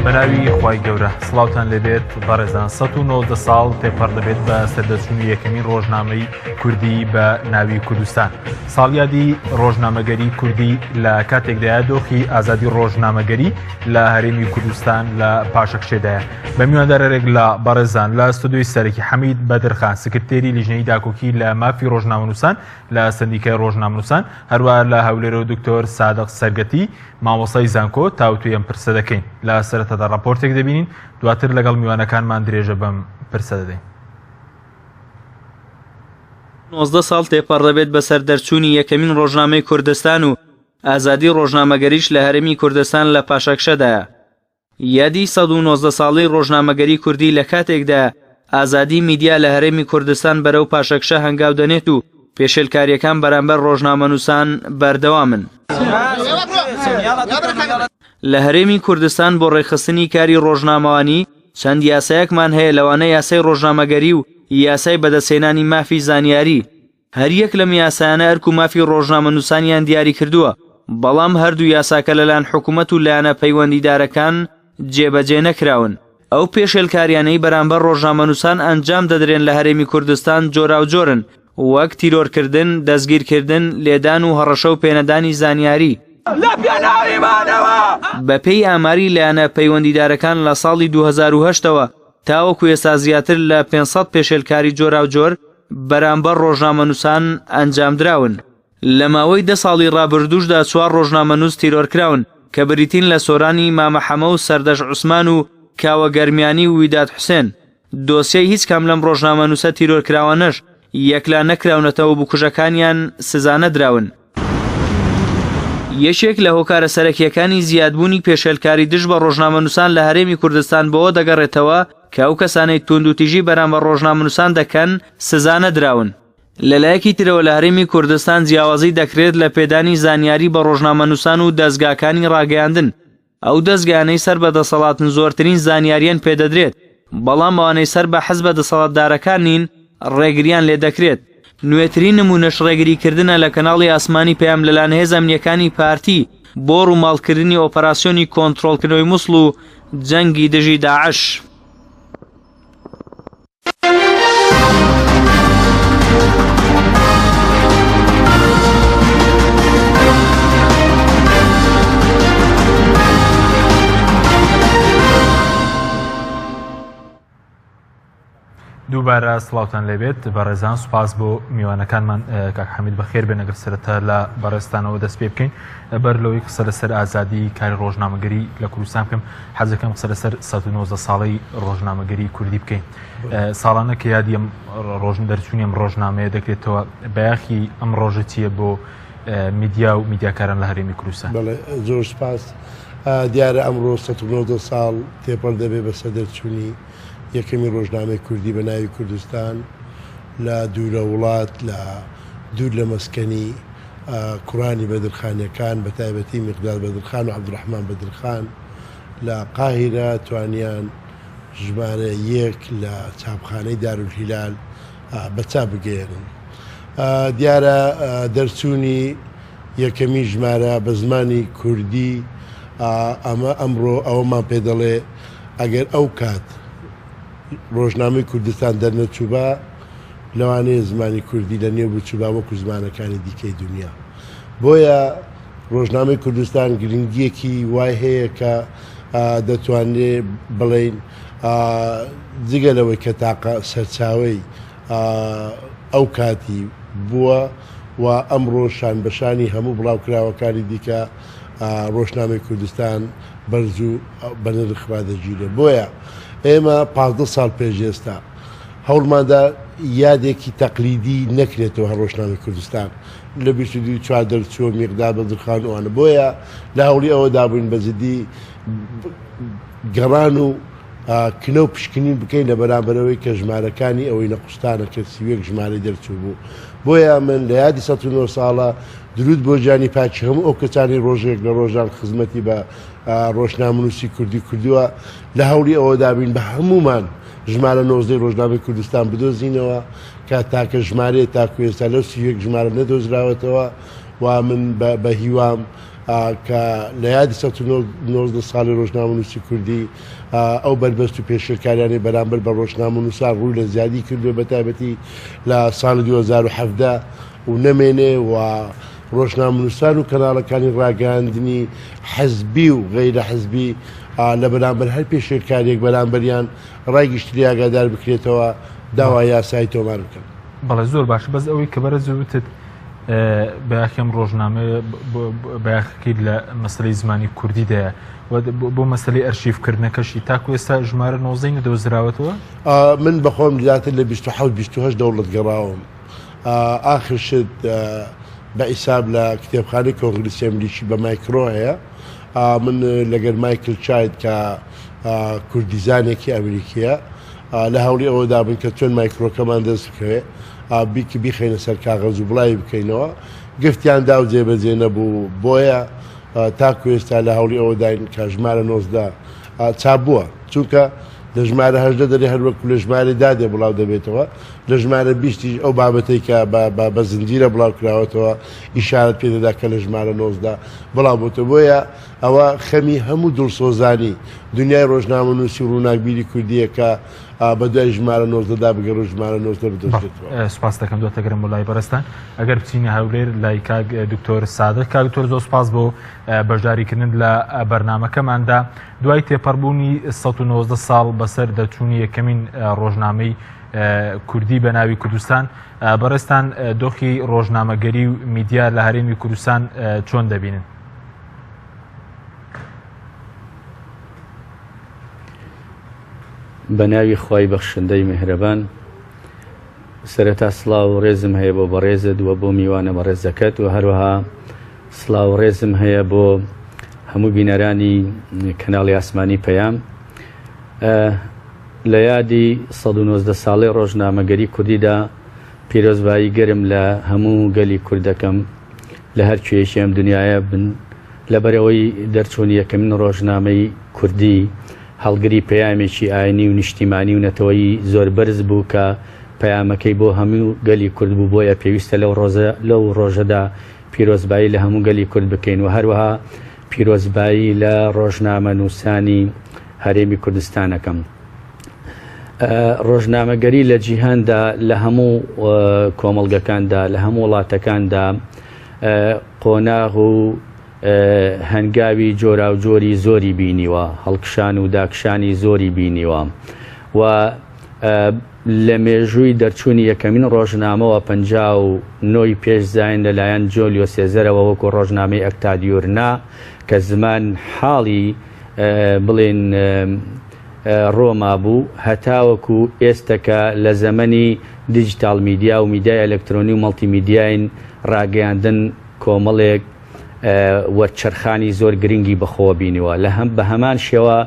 بەناوی خوای گەورە سڵاوتان لێبێت بەڕێزان 190 ساڵ تێپەڕ دەبێت بە سەردەچوونی یەکەمین ڕۆژنامەی کوردی بە ناوی کوردستان. ساڵیادی ڕۆژنامەگەری کوردی لە کاتێکدایە دۆخی ئازادی ڕۆژنامەگەری لە هەرێمی کوردستان لە پاشەکشێدایە. بە میواندارێک لە بەڕێزان لە ستودیۆی سەرەکی حەمید بەدرخان سکرتێری لیژنەی داکۆکی لە مافی ڕۆژنامەنووسان لە سندیکای ڕۆژنامەنووسان، هەروەها لە هەولێرە دکتۆر سادق سەرگەتی مامۆستای زانکۆ تاوتوی ئەم پرسە دەکەین. لە سەرەتادا راپۆرتێک دەبینین، دواتر لەگەڵ میوانەکانمان درێژە بەم پرسە دەدەین. 19 ساڵ تێپەڕ دەبێت بە سەردەرچوونی یەکەمین ڕۆژنامەی کوردستان و ئازادی ڕۆژنامەگەریش لە هەرێمی کوردستان لە پاشەکشەدایە. یادی 119 ساڵی ڕۆژنامەگەری کوردی لە کاتێکدا ئازادی میدیا لە هەرێمی کوردستان بەرەو پاشەکشە هەنگاو دەنێت و پێشێلکاریەکان بەرامبەر ڕۆژنامەنووسان بەردەوامن. لە هەرێمی کوردستان بۆ ڕێخستنی کاری ڕۆژنامەوانی چەند یاسایەکمان هەیە، لەوانە یاسای ڕۆژنامەگەری و یاسای بەدەستهێنانی مافی زانیاری. هەر یەک لەم یاسایانە ئەرک و مافی ڕۆژنامەنووسانیان دیاری کردووە، بەڵام هەردوو یاساکە لەلایەن حکوومەت و لایەنە پەیوەندیدارەکان جێبەجێ نەکراون. ئەو پێشێلکاریانەی بەرامبەر ڕۆژنامەنووسان ئەنجام دەدرێن لە هەرێمی کوردستان جۆراوجۆرن، وەک تیرۆرکردن، دەستگیرکردن، لێدان و هەڕەشە و پێنەدانی زانیاری. بەپێی ئاماری لایەنە پەیوەندیدارەکان لە ساڵی 2008ەوە تاوەکو ئێستا زیاتر لە 500 پێشێلکاری جۆراوجۆر بەرامبەر ڕۆژنامەنووسان ئەنجامدراون. لە ماوەی 10 ساڵی ڕابردووشدا 4 ڕۆژنامەنووس تیرۆرکراون کە بریتین لە سۆرانی مامەحەمە و سەردەش عوسمان و کاوە گەرمیانی و ویداد حوسێن. دۆسیەی هیچ کام لەم ڕۆژنامەنووسە تیرۆرکراوانەش یەکلا نەکراونەتەوە و بکوژەکانیان سزا نەدراون. یەکێک لە هۆکارە سەرەکیەکانی زیادبوونی پێشێلکاری دژ بە ڕۆژنامەنووسان لە هەرێمی کوردستان بەوە دەگەڕێتەوە کە ئەو کەسانەی توندوتیژی بەرامبەر ڕۆژنامەنووسان دەکەن سزا نەدراون. لەلایەکی ترەوە لە هەرێمی کوردستان جیاوازی دەکرێت لە پێدانی زانیاری بە ڕۆژنامەنووسان و دەستگاکانی ڕاگەیاندن. ئەو دەستگانەی سەر بە دەسەڵاتن زۆرترین زانیاریان پێدەدرێت، بەڵام ئەوانەی سەر بە حەز بە دەسەڵاتدارەکان نین ڕێگریان لێ دەکرێت. نوێترین نمونەش ڕێگریکردنە لە کەناڵی ئاسمانی پەیام لەلایەن هێز ئەمنیەکانی پارتی بۆ ڕووماڵکردنی ئۆپەراسیۆنی کۆنتڕۆڵکردنەوەی مووسڵ و جەنگی دژی داعش. دووبارە سڵاوتان لێبێت بەڕێزان، سوپاس بۆ میوانەکانمان. کاک حەمید بەخێر بێن ئەگەر سەرەتا لە بەڕێستانەوە دەست پێ بکەین بەر لەوەی قسە لەسەر ئازادی کاری ڕۆژنامەگەری لە کوردستان بکەم. حەزەکەم قسە لەسەر 119 ساڵەی ڕۆژنامەگەری کوردی بکەین. ساڵانە کە یادی ئەم دەرچوونی ئەم ڕۆژنامەیە دەکرێتەوە، بەیاخی ئەم ڕۆژە چییە بۆ میدیا و میدیاکاران لە هەرێمی کوردستان؟ زۆر سپاس. دیارە ئەمڕۆ 190 ساڵ تێپەڕ دەبێت بە سەردەرچوونی یەکەمی ڕۆژنامەی کوردی بە ناوی کوردستان لە دوورە وڵات، لە دوور لە مەسکەنی کوڕانی بەدرخانیەکان، بە تایبەتی میقداد بەدرخان و عەبدوڕەحمان بەدرخان لە قاهیرە توانیان ژمارە 1 لە چاپخانەی دارولهیلال بە چاپ بگەێنن. دیارە دەرچوونی یەکەمی ژمارە بە زمانی کوردی ئەمڕۆ ئەوەمان پێ دەڵێ ئەگەر ئەو کات ڕۆژنامەی کوردستان دەرنەچووبە، لەوانەیە زمانی کوردی لە نێو بچووبە وەکو زمانەکانی دیکەی دنیا. بۆیە ڕۆژنامەی کوردستان گرنگیەکی وای هەیە کە دەتوانێت بڵێن جگەلەوەی کە تاقە سەرچاوەی ئەو کاتی بووە و ئەمڕۆ شان بەشانی هەموو بڵاوکراوەکانی دیکە ڕۆژنامەی کوردستان بەرز و بەنرخوا دەگیرێت. بۆیە ئێمە 15 ساڵ پێش ئێستا هەوڵماندا یادێکی تەقلیدی نەکرێتەوە ڕۆژنامەی کوردستان لە 24 دەرچووە میقداد بەدرخان وانە. بۆیە لە هەوڵی ئەوە دابووین بەزیدی گەڕان و کنە و پشکنین بکەین لە بەرامبەرەوەی کە ژمارەکانی ئەوەی نەقوستانە کە سیوێک ژمارەی دەرچوو بوو. بۆیە من لە یادی 109 ساڵە درود بۆ جانی پاچی هەموو ئەو کەسانی ڕۆژێک لە ڕۆژان خزمەتی بە ڕۆژنامەنووسی کوردی کردووە لە هەوڵی ئەوە دابین بە هەمومان ژمارە 19 ڕۆژنامەی کوردستان بدۆزینەوە کە تاکە ژمارەیە تاکو ئێستا لەو سیوێک ژمارە نەدۆزراوەتەوە و من بە هیوام کە لە یادی 1990 ساڵی ڕۆژنامەنووسی کوردی ئەو بەربەست و پێشکاریانی بەرامبەر بە ڕۆژنامەنووسان ڕووی لە زیادی کردووە بە تایبەتی لە ساڵی 2017 و نەمێنێ و ڕۆژنامەنووسان و کەناڵەکانی ڕاگەاندنی حەزبی و غەیرە حەزبی لە بەرامبەر هەر پێشکاریەک بەرامبەریان ڕای گشتری ئاگادار بکرێتەوە داوای یاسایی تۆمار بکەن. بەڵێ زۆر باش بەس ئەوەی کە بەرەزوتت بەیاکەم ڕۆژنامە بەیاخەکەی لە مەسلەی زمانی کوردیدایە بۆ مەسلەی ئەرشیفکردنەکەشی تاکو ئێستا ژمارە 19 نەدەوەزراوەتەوە. من بەخۆم زیاتر لە 27 دەوڵەت گەڕاوم. ئاخر شت بە ئیساب لە کتێبخانەی کۆنگرسی ئەمریکی بە مایکرۆ هەیە. من لەگەر مایکل چاید کە کوردیزانێکی ئەمریکیە لە هەوڵی ئەوەدا بن کە چۆن مایکرۆکەمان دەست بکەوێ بیکی بیخینە سەر کاغەز و بڵایی بکەینەوە گفتیان دا و جێبەجێ نەبوو بۆیە تاکو ئێستا لە هەوڵی ئەوەداین کە ژمارە 19 چابووە چونکە لە ژمارە 18 دەری هەروەکو لە ژمارە دادێ بڵاو دەبێتەوە لە ژمارە 20 ئەو بابەتەی کە بە زنجیرە بڵاو کراوەتەوە ئیشارەت پێدەدا کە لە ژمارە 19 بڵاو بووتە بۆیە ئەوە خەمی هەموو دڵسۆزانی دنیای ڕۆژنامەنووسی و ڕووناکبیری کوردیە کە بە دوای ژمارە 19دا بگەڕ و ژمارە 19 بدۆشێتەوە. سوپاس دەکەم دۆتەگەرم بۆ لای بەڕێستان ئەگەر بچینە هەولێر لای کاک دکتۆر سادق کاک دکتۆر زۆر سوپاس بۆ بەشداریکردن لە بەرنامەکەماندا دوای تێپەڕبوونی 119 ساڵ بەسەر دەچوونی یەکەمین ڕۆژنامەی کوردی بە ناوی کوردستان بەڕێستان دۆخی ڕۆژنامەگەری و میدیا لە هەرێمی کوردستان چۆن دەبینن؟ بە ناوی خوای بەخشندەی میهرەبان سەرەتا سڵاو و ڕێزم هەیە بۆ بەڕێزت و بۆ میوانە بەڕێزەکەت و هەروەها سڵاو و ڕێزم هەیە بۆ هەموو بینەرانی کەناڵی ئاسمانی پەیام. لە یادی 119 ساڵی ڕۆژنامەگەری کوردیدا پیرۆزبایی گەرم لە هەموو گەلی کوردەکەم لە هەر کوێیەکی ئەم دنیاە بن لەبەرەوەی دەرچوونی یەکەمین ڕۆژنامەی کوردی هەڵگری پەیامێکی ئاینی و نیشتیمانی و نەتەوەی زۆر بەرز بوو کە پەیامەکەی بۆ هەموو گەلی کورد بوو بۆیە پێویستە لەو ڕۆژەدا پیرۆزبایی لە هەموو گەلی کورد بکەین و هەروەها پیرۆزبایی لە ڕۆژنامە نووسانی هەرێمی کوردستانەکەم. ڕۆژنامەگەری لە جیهاندا لە هەموو کۆمەڵگەکاندا لە هەموو وڵاتەکاندا قۆناغ و هەنگاوی جۆرا و جۆری زۆری بینیوە هەڵکشان و داکشانی زۆری بینیوە و لە مێژووی دەرچوونی یەکەمین ڕۆژنامەوە 59 پێشزاین لەلایەن جۆلیۆ سێزەرەوە وەکو ڕۆژنامەی ئەکتادیۆرنا کە زمان حاڵی بڵێن ڕۆما بوو هەتاوەکو ئێستاکە لە زەمەنی دیجیتال میدیا و میدیای ئەلکترۆنی و مەڵتیمیدیاین ڕاگەیاندن کۆمەڵێک وەرچەرخانی زۆر گرنگی بەخۆوە بینیوە بە هەمان شێوە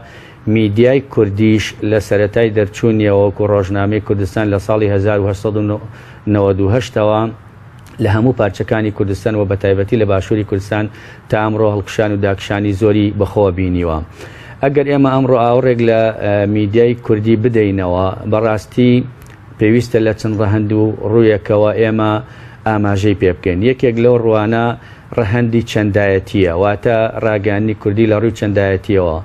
میدیای کوردیش لە سەرەتای دەرچوونیەوە وەکو ڕۆژنامەی کوردستان لە ساڵی 1998ەوە لە هەموو پارچەکانی کوردستان و بە تایبەتی لە باشووری کوردستان تا ئەمڕۆ هەڵکشان و داکشانی زۆری بەخۆوە بینیوە. ئەگەر ئێمە ئەمڕۆ ئاوڕێک لە میدیای کوردی بدەینەوە بەڕاستی پێویستە لە چەند ڕەهەند و ڕوویەکەوە ئێمە ئاماژەی پێ بکەین. یەکێک لەو ڕوانە ڕەهەندی چەندایەتیە واتە ڕاگەاندنی کوردی لە ڕووی چەندایەتیەوە.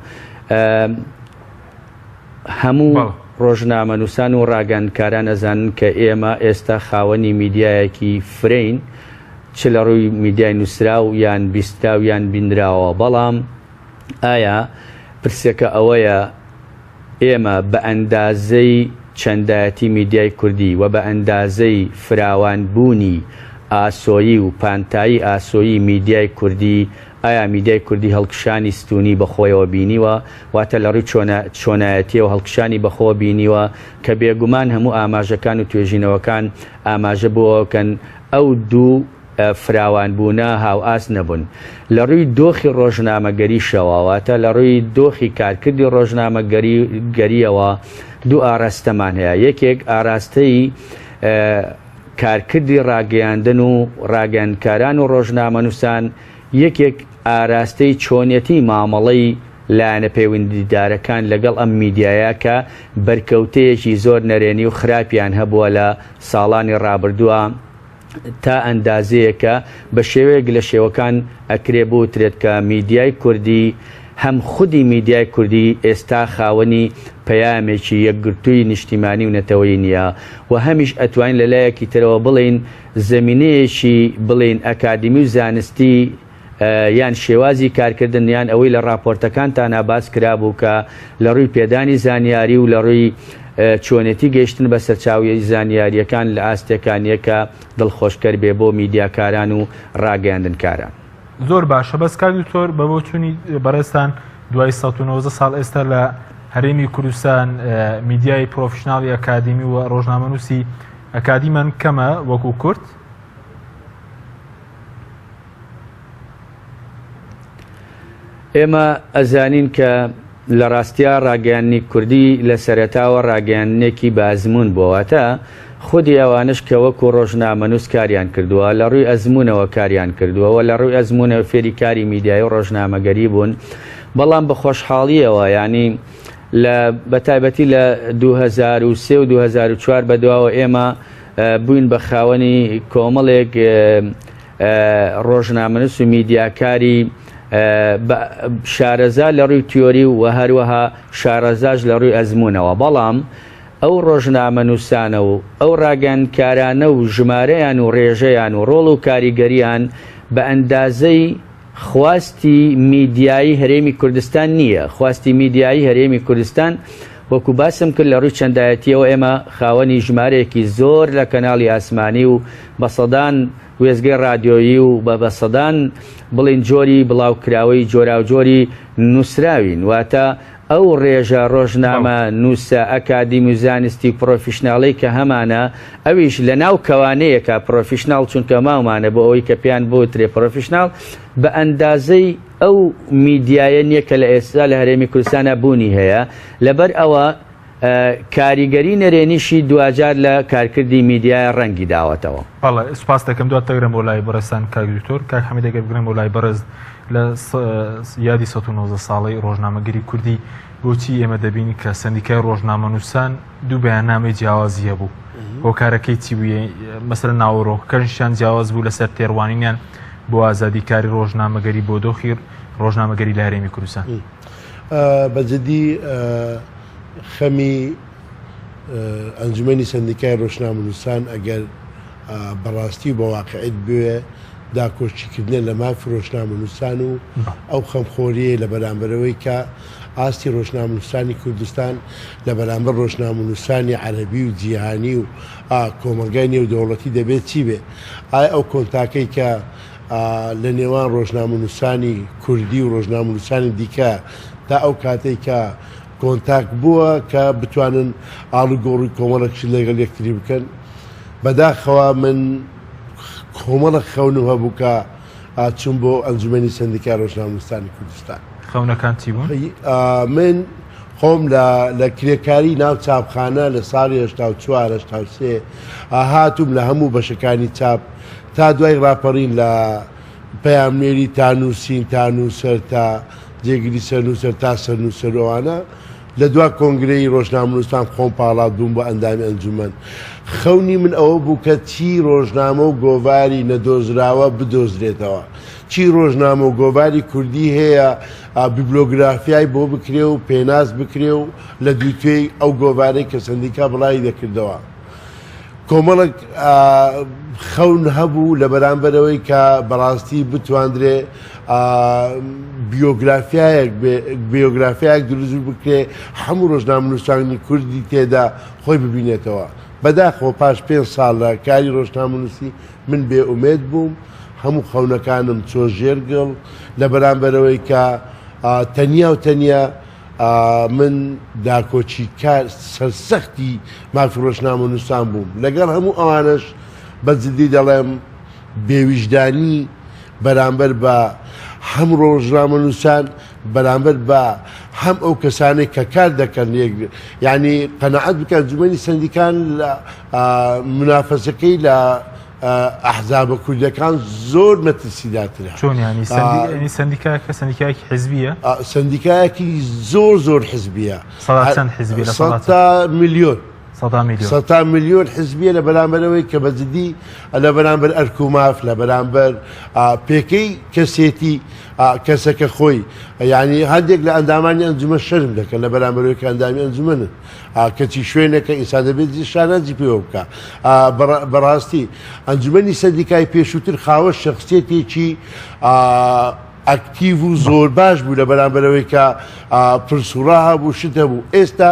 هەموو ڕۆژنامە نووسان و ڕاگەاندکاران ئەزانن کە ئێمە ئێستا خاوەنی میدیایەکی فرین چ لە ڕووی میدیای نووسرا و یان بیستا و یان بینراوە بەڵام ئایا پرسێکە ئەوەیە ئێمە بە ئەندازەی چەندایەتی میدیای کوردی و بە ئەندازەی فراوانبوونی ئاسۆیی و پانتایی ئاسۆیی میدیای کوردی ئایا میدیای کوردی هەڵکشانی ستونی بەخۆیەوە بینیوە واتە لە ڕووی چۆنایەتیە و هەڵکشانی بەخۆ بینیوە کە بێگومان هەموو ئاماژەکان و توێژینەوەکان ئاماژە بۆکەن ئەو دوو فراوانبوونە هاو ئاس نەبوون. لە ڕووی دۆخی ڕۆژنامەگەریشەوە واتە لە ڕووی دۆخی کارکردی ڕۆژنامەگەریەوە دوو ئاراستەمان هەیە. یەکێک ئاراستەی کارکردی ڕاگەیاندن و ڕاگەاندکاران و ڕۆژنامە نووسان یەکێک ئاراستەی چۆنیەتی مامەڵەی لایەنە پەیوەندیدارەکان لەگەڵ ئەم میدیایە کە بەرکەوتەیەکی زۆر نەرێنی و خراپیان هەبووە لە ساڵانی ڕابردووە تا ئەندازەیەکە بە شێوەیەک لە شێوەکان ئەکرێ بوترێت کە میدیای کوردی هەم خودی میدیای کوردی ئێستا خاوەنی پەیامێکی یەکگرتووی نیشتیمانی و نەتەوەی نییە و هەمیش ئەتوانین لەلایەکی ترەوە بڵین زەمینەیەکی بڵین ئەکادمی و زانستی یان شێوازی کارکردن یان ئەوەی لە راپۆرتەکانتان باس کرابوو کە لە ڕووی پێدانی زانیاری و لە ڕووی چۆنێتی گەیشتن بە سەرچاوی زانیاریەکان لە ئاستەکانیەکە دڵخۆشکەر بێ بۆ میدیاکاران و ڕاگەیاندنکاران. زۆر باشە بەس کاک دکتۆر بە بۆ چوونی بەڕێستان دوای 1990 ساڵ ئێستا لە هەرێمی کوردستان میدیای پرۆفشناڵی ئەکادمی و ڕۆژنامەنووسی ئەکادیمان کەمە وەکو کورد؟ ئێمە ئەزانین کە لە ڕاستیا ڕاگەیاندنی کوردی لە سەرەتاوە ڕاگەیاندنێکی بازمون بووەتە خودی ئەوانش کە وەکو ڕۆژنامەنووس کاریان کردووە لە ڕووی ئەزمونەوە کاریان کردووە و لە ڕووی ئەزمونەوە فێری کاری میدیای و ڕۆژنامەگەری بوون بەڵام بە خۆشحاڵیەوە ینی لە بەتایبەتی لە 2003 و 2004 بەدواوە ئێمە بووین بە خاوەنی کۆمەڵێک ڕۆژنامەنووس و میدیاکاری شارەزا لە ڕووی تیۆری و هەروەها شارەزاش لە ڕووی ئەزمونەوە بەڵام ئەو ڕۆژنامەنووسانە و ئەو ڕاگەیاندکارانە و ژمارەیان و ڕێژەیان و ڕۆڵ و کاریگەریان بە ئەندازەی خواستی میدیایی هەرێمی کوردستان نییە. خواستی میدیایی هەرێمی کوردستان وەکو باسم کرد لە ڕووی چەندایەتیەوە ئێمە خاوەنی ژمارەیەکی زۆر لە کەناڵی ئاسمانی و بە سەدان وێزگەی رادیۆیی و بە سەدان بڵین جۆری بڵاوکراوەی جۆرا و جۆری نووسراوین واتە ئەو ڕێژە ڕۆژنامە نووسە ئەکادمی و زانستی پرۆفیشناڵی کە هەمانە ئەویش لە ناو کەوانەیەکە پرۆفیشناڵ چونکە ماومانە بۆ ئەوەی کە پێیان بۆترێ پرۆفیشناڵ بە ئەندازەی ئەو میدیایە نییە کە لە ئێستا لە هەرێمی کوردستانە بوونی هەیە لەبەر ئەوە کاریگەری نەرێنیشی دوجار لە کارکردی میدیای ڕەنگی داوەتەوە. بەڵێ سوپاس دەکەم دوات تەگرم بۆ لای بەڕێستان کاک دکتۆر کاک حەمید ئەگەر بگرم بۆ لای بەڕێز لە یادی 1990 ساڵی ڕۆژنامەگەری کوردی بۆچی ئێمە دەبینی کە سەندیکای ڕۆژنامەنووسان دوو بەیاننامەی جیاوازیە بوو هۆکارەکەی چی بووە مەسەر ناوەڕۆکەشیان جیاواز بوو لەسەر تێڕوانینیان بۆ ئازادیکاری ڕۆژنامەگەری بۆ دۆخی ڕۆژنامەگەری لە هەرێمی کوردستان. بەجددی خەمی ئەنجومەنی سەندیکای ڕۆژنامەنووسان ئەگەر بەڕاستی بە واقعیت بوێ داکۆچیکردنە لە مافی ڕۆژنامەنووسان و ئەو خەمخۆریە لە بەرامبەرەوەی کە ئاستی ڕۆژنامەنووسانی کوردستان لە بەرامبەر ڕۆژنامەنووسانی عەرەبی و جیهانی و کۆمەلگای نێودەوڵەتی دەبێت چی بێ؟ ئایا ئەو کۆنتاکەی کە لە نێوان ڕۆژنامەنووسانی کوردی و ڕۆژنامەنووسانی دیکە تا ئەو کاتێک کە کۆنتاک بووە کە بتوانن ئاڵوگۆڕی کۆمەڵێکی لەگەڵ یەکتری بکەن بەداخەوە من کۆمەڵە خەون هەبوو کە چوون بۆ ئەنجومەنی سەندیکای ڕۆژنامەنووسانی کوردستان. خەونەکان چی بوون؟ من خۆم لە کرێکاری ناو چاپخانە لە ساڵی 1984 هاتووم لە هەموو بەشەکانی چاپ تا دوای ڕاپەڕین لە پەیامنێری تا نووسین تا نووسەر تا جێگیری سەرنووسەر تا سەرنووسەرەوانە لە دوا کۆنگرەی ڕۆژنامەنووسان خۆم پاڵات بووم بۆ ئەندامی ئەنجومەن. خەونی من ئەوە بوو کە چی ڕۆژنامە و گۆڤاری نەدۆزراوە بدۆزرێتەوە چی ڕۆژنامە و گۆڤاری کوردی هەیە بیبلۆگرافیای بۆ بکرێ و پێناز بکرێ و لە دووتێی ئەو گۆڤارەی کە سەندیکا بڵاوی دەکردەوە. کۆمەڵک خەون هەبوو لە بەرامبەرەوەی کە بەڕاستی بتواندرێ بیۆگرافیایەک دروست بکرێ هەموو ڕۆژنامەنووسانی کوردی تێدا خۆی ببینێتەوە. بەداخەوە پاش 5 ساڵ لە کاری ڕۆژنامەنووسی من بێئومێد بووم هەموو خەونەکانم چۆ ژێرگڵ لە بەرامبەرەوەی کە تەنیا و تەنیا من داکۆچی کار سەرسەختی مافی ڕۆژنامەنووسان بووم لەگەڵ هەموو ئەوانش بەجددی دەڵێم بێویژدانی بەرامبەر بە هەم ڕۆژنامەنووسان بەرامبەر بە هەم ئەو کەسانێک کە کار دەکەن یعنی قەنەعەت بکەن ئەنجومەنی سەندیکان منافەسەکەی لە ئەحزابە کوردەکان زۆر مەترسیداترە. چۆن ینی سەندیکایەکە سەندیکایەکی حیزبیە؟ سەندیکایەکی زۆر حیزبیە. چەند حیزبی لە 100 میلیۆن 100 میلیۆن حزبیە لە بەرامبەرەوەی کە بەجددی لە بەرامبەر ئەرکوماف لە بەرامبەر پێکەی کەسێتی کەسەکە خۆی یعنی هەندێک لە ئەندامانی ئەنجومە شەرم دەکەن لە بەرامبەرەوەی کە ئەندامی ئەنجومەنن کەچی شوێنەکە ئینسان دەبێت شانەجی پێوە بکە بەڕاستی ئەنجومەنی سەندیکای پێشووتر خاوە شەخصیەتێکی ئەکتیڤ و زۆر باش بوو لە بەرامبەرەوەی کە پرسوڕا هەبوو شت هەبوو ئێستا